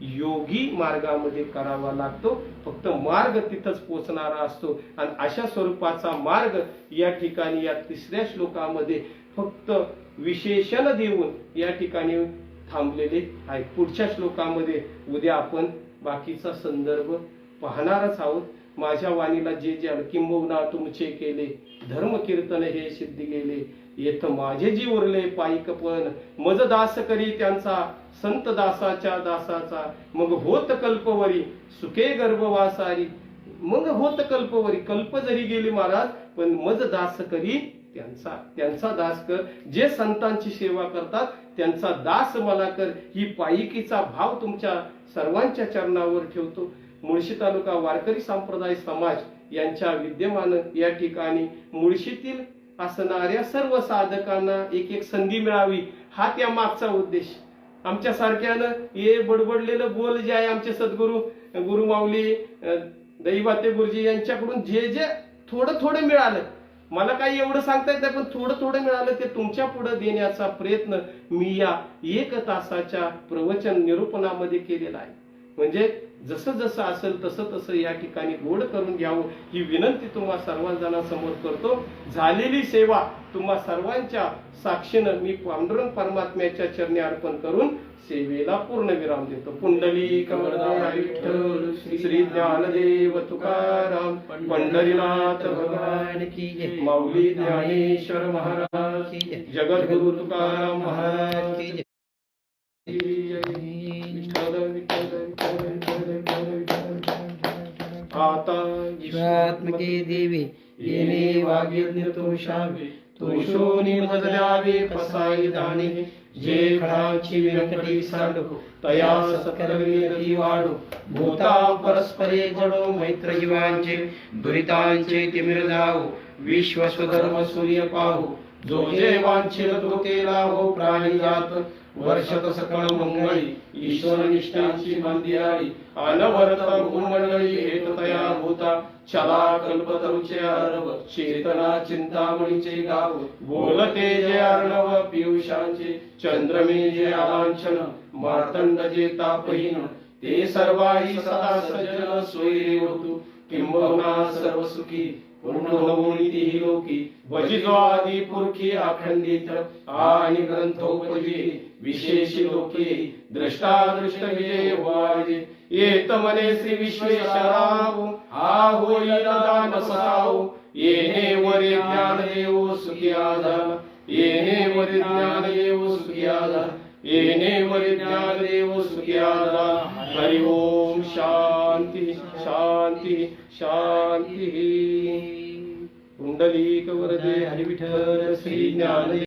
योगी मार्गामध्ये करावा लागतो. फक्त मार्ग तिथंच पोचणारा असतो. आणि अशा स्वरूपाचा मार्ग या ठिकाणी या 3ऱ्या श्लोकामध्ये फक्त विशेषण देऊन या ठिकाणी थांबलेले आहे. पुढच्या श्लोकामध्ये उद्या आपण बाकीचा संदर्भ पाहणारच आहोत. माझ्या वाणीला जे जे किंबहुना तुमचे केले, धर्म कीर्तन हे सिद्धी गेले, येथ माझे जी उरले पायिकपण, मज दास करी त्यांचा संत दासाच्या दासाचा, मग होत कल्पवरी सुखे गर्भवासारी. मग होत कल्पवरी, कल्प जरी गेली महाराज पण मज दास करी त्यांचा दास कर. जे संतांची सेवा करतात त्यांचा दास मला कर. ही पायिकीचा भाव तुमच्या सर्वांच्या चरणावर ठेवतो. मुळशी तालुका वारकरी संप्रदाय समाज यांच्या विद्यमान या ठिकाणी मुळशीतील असणाऱ्या सर्व साधकांना एक एक संधी मिळावी हा त्या मागचा उद्देश. आमच्या सारख्यानं हे बडबडलेलं बोल जे आहे आमचे सद्गुरू गुरुमाऊली दैवाते गुरुजी यांच्याकडून जे जे थोडं थोडं मिळालं, मला काही एवढं सांगता येत नाही पण थोडं थोडं मिळालं ते तुमच्या पुढे देण्याचा प्रयत्न मी या 1 तासाच्या प्रवचन निरूपणामध्ये केलेला आहे. म्हणजे जसं जसं असेल तसं तसं या ठिकाणी गोड करून घ्यावं ही विनंती तुम्हा सर्वजणांसमोर करतो. झालेली सेवा तुम्हा सर्वांच्या साक्षीनं मी पांडुरंग परमात्म्याच्या चरणी अर्पण करून सेवेला पूर्ण विराम देतो. पुंडलिक वरदाय विठ्ठल श्री ज्ञानदेव तुकाराम पंढरीनाथ भगवान की जय. माऊली ज्ञानेश्वर महाराज की जय. जगद्गुरु तुकाराम महाराज की जय. आता विश्वात्मके देवी येणे वागिल तोषावे, तोषोनी मजल्यावे पसाई दाणे. जे खळाची विरंकटी सांडो तया सत्कर्मी वाढो. भूता परस्परे जडो मैत्र जीवांचे, दुरितांचे तिमिर जावो, विश्व स्वधर्म सूर्य पाहू. जो जे वांछेल तो केला हो प्राणी जात. वर्षत सकळ मंगळी ईश्वर निष्ठांची मंदिराळी. अनवरत भूमंडळी हेत तया भूता. चला कल्पतरुचे अर्णव चेतना चिंतामणीचे गाव. बोलते जे अर्णव पियुषांचे चंद्रमे जे आलांछन. मार्तंड जे तापहीन ते सर्वाही सदा सज्जन सोयरे होतु. किंबहुना सर्व सुखी पूर्ण होऊनी तिही लोकी. भजितो आदी पुरखी अखंडित आणि ग्रंथोपजी विशेषी लोके. द्रष्टा दृष्ट विजय वाजे येत मने श्री विश्वेश्वराव. हा होईल दान सताव येणे वरे ज्ञान देव सुखी आधार. येणे वरे ज्ञान देव सुखी आधार. येणे वरे ज्ञान देव सुखी आधार. हरि ओम. शांती शांती शांती. पुंडलिक वरदे हरि विठ्ठल श्री ज्ञान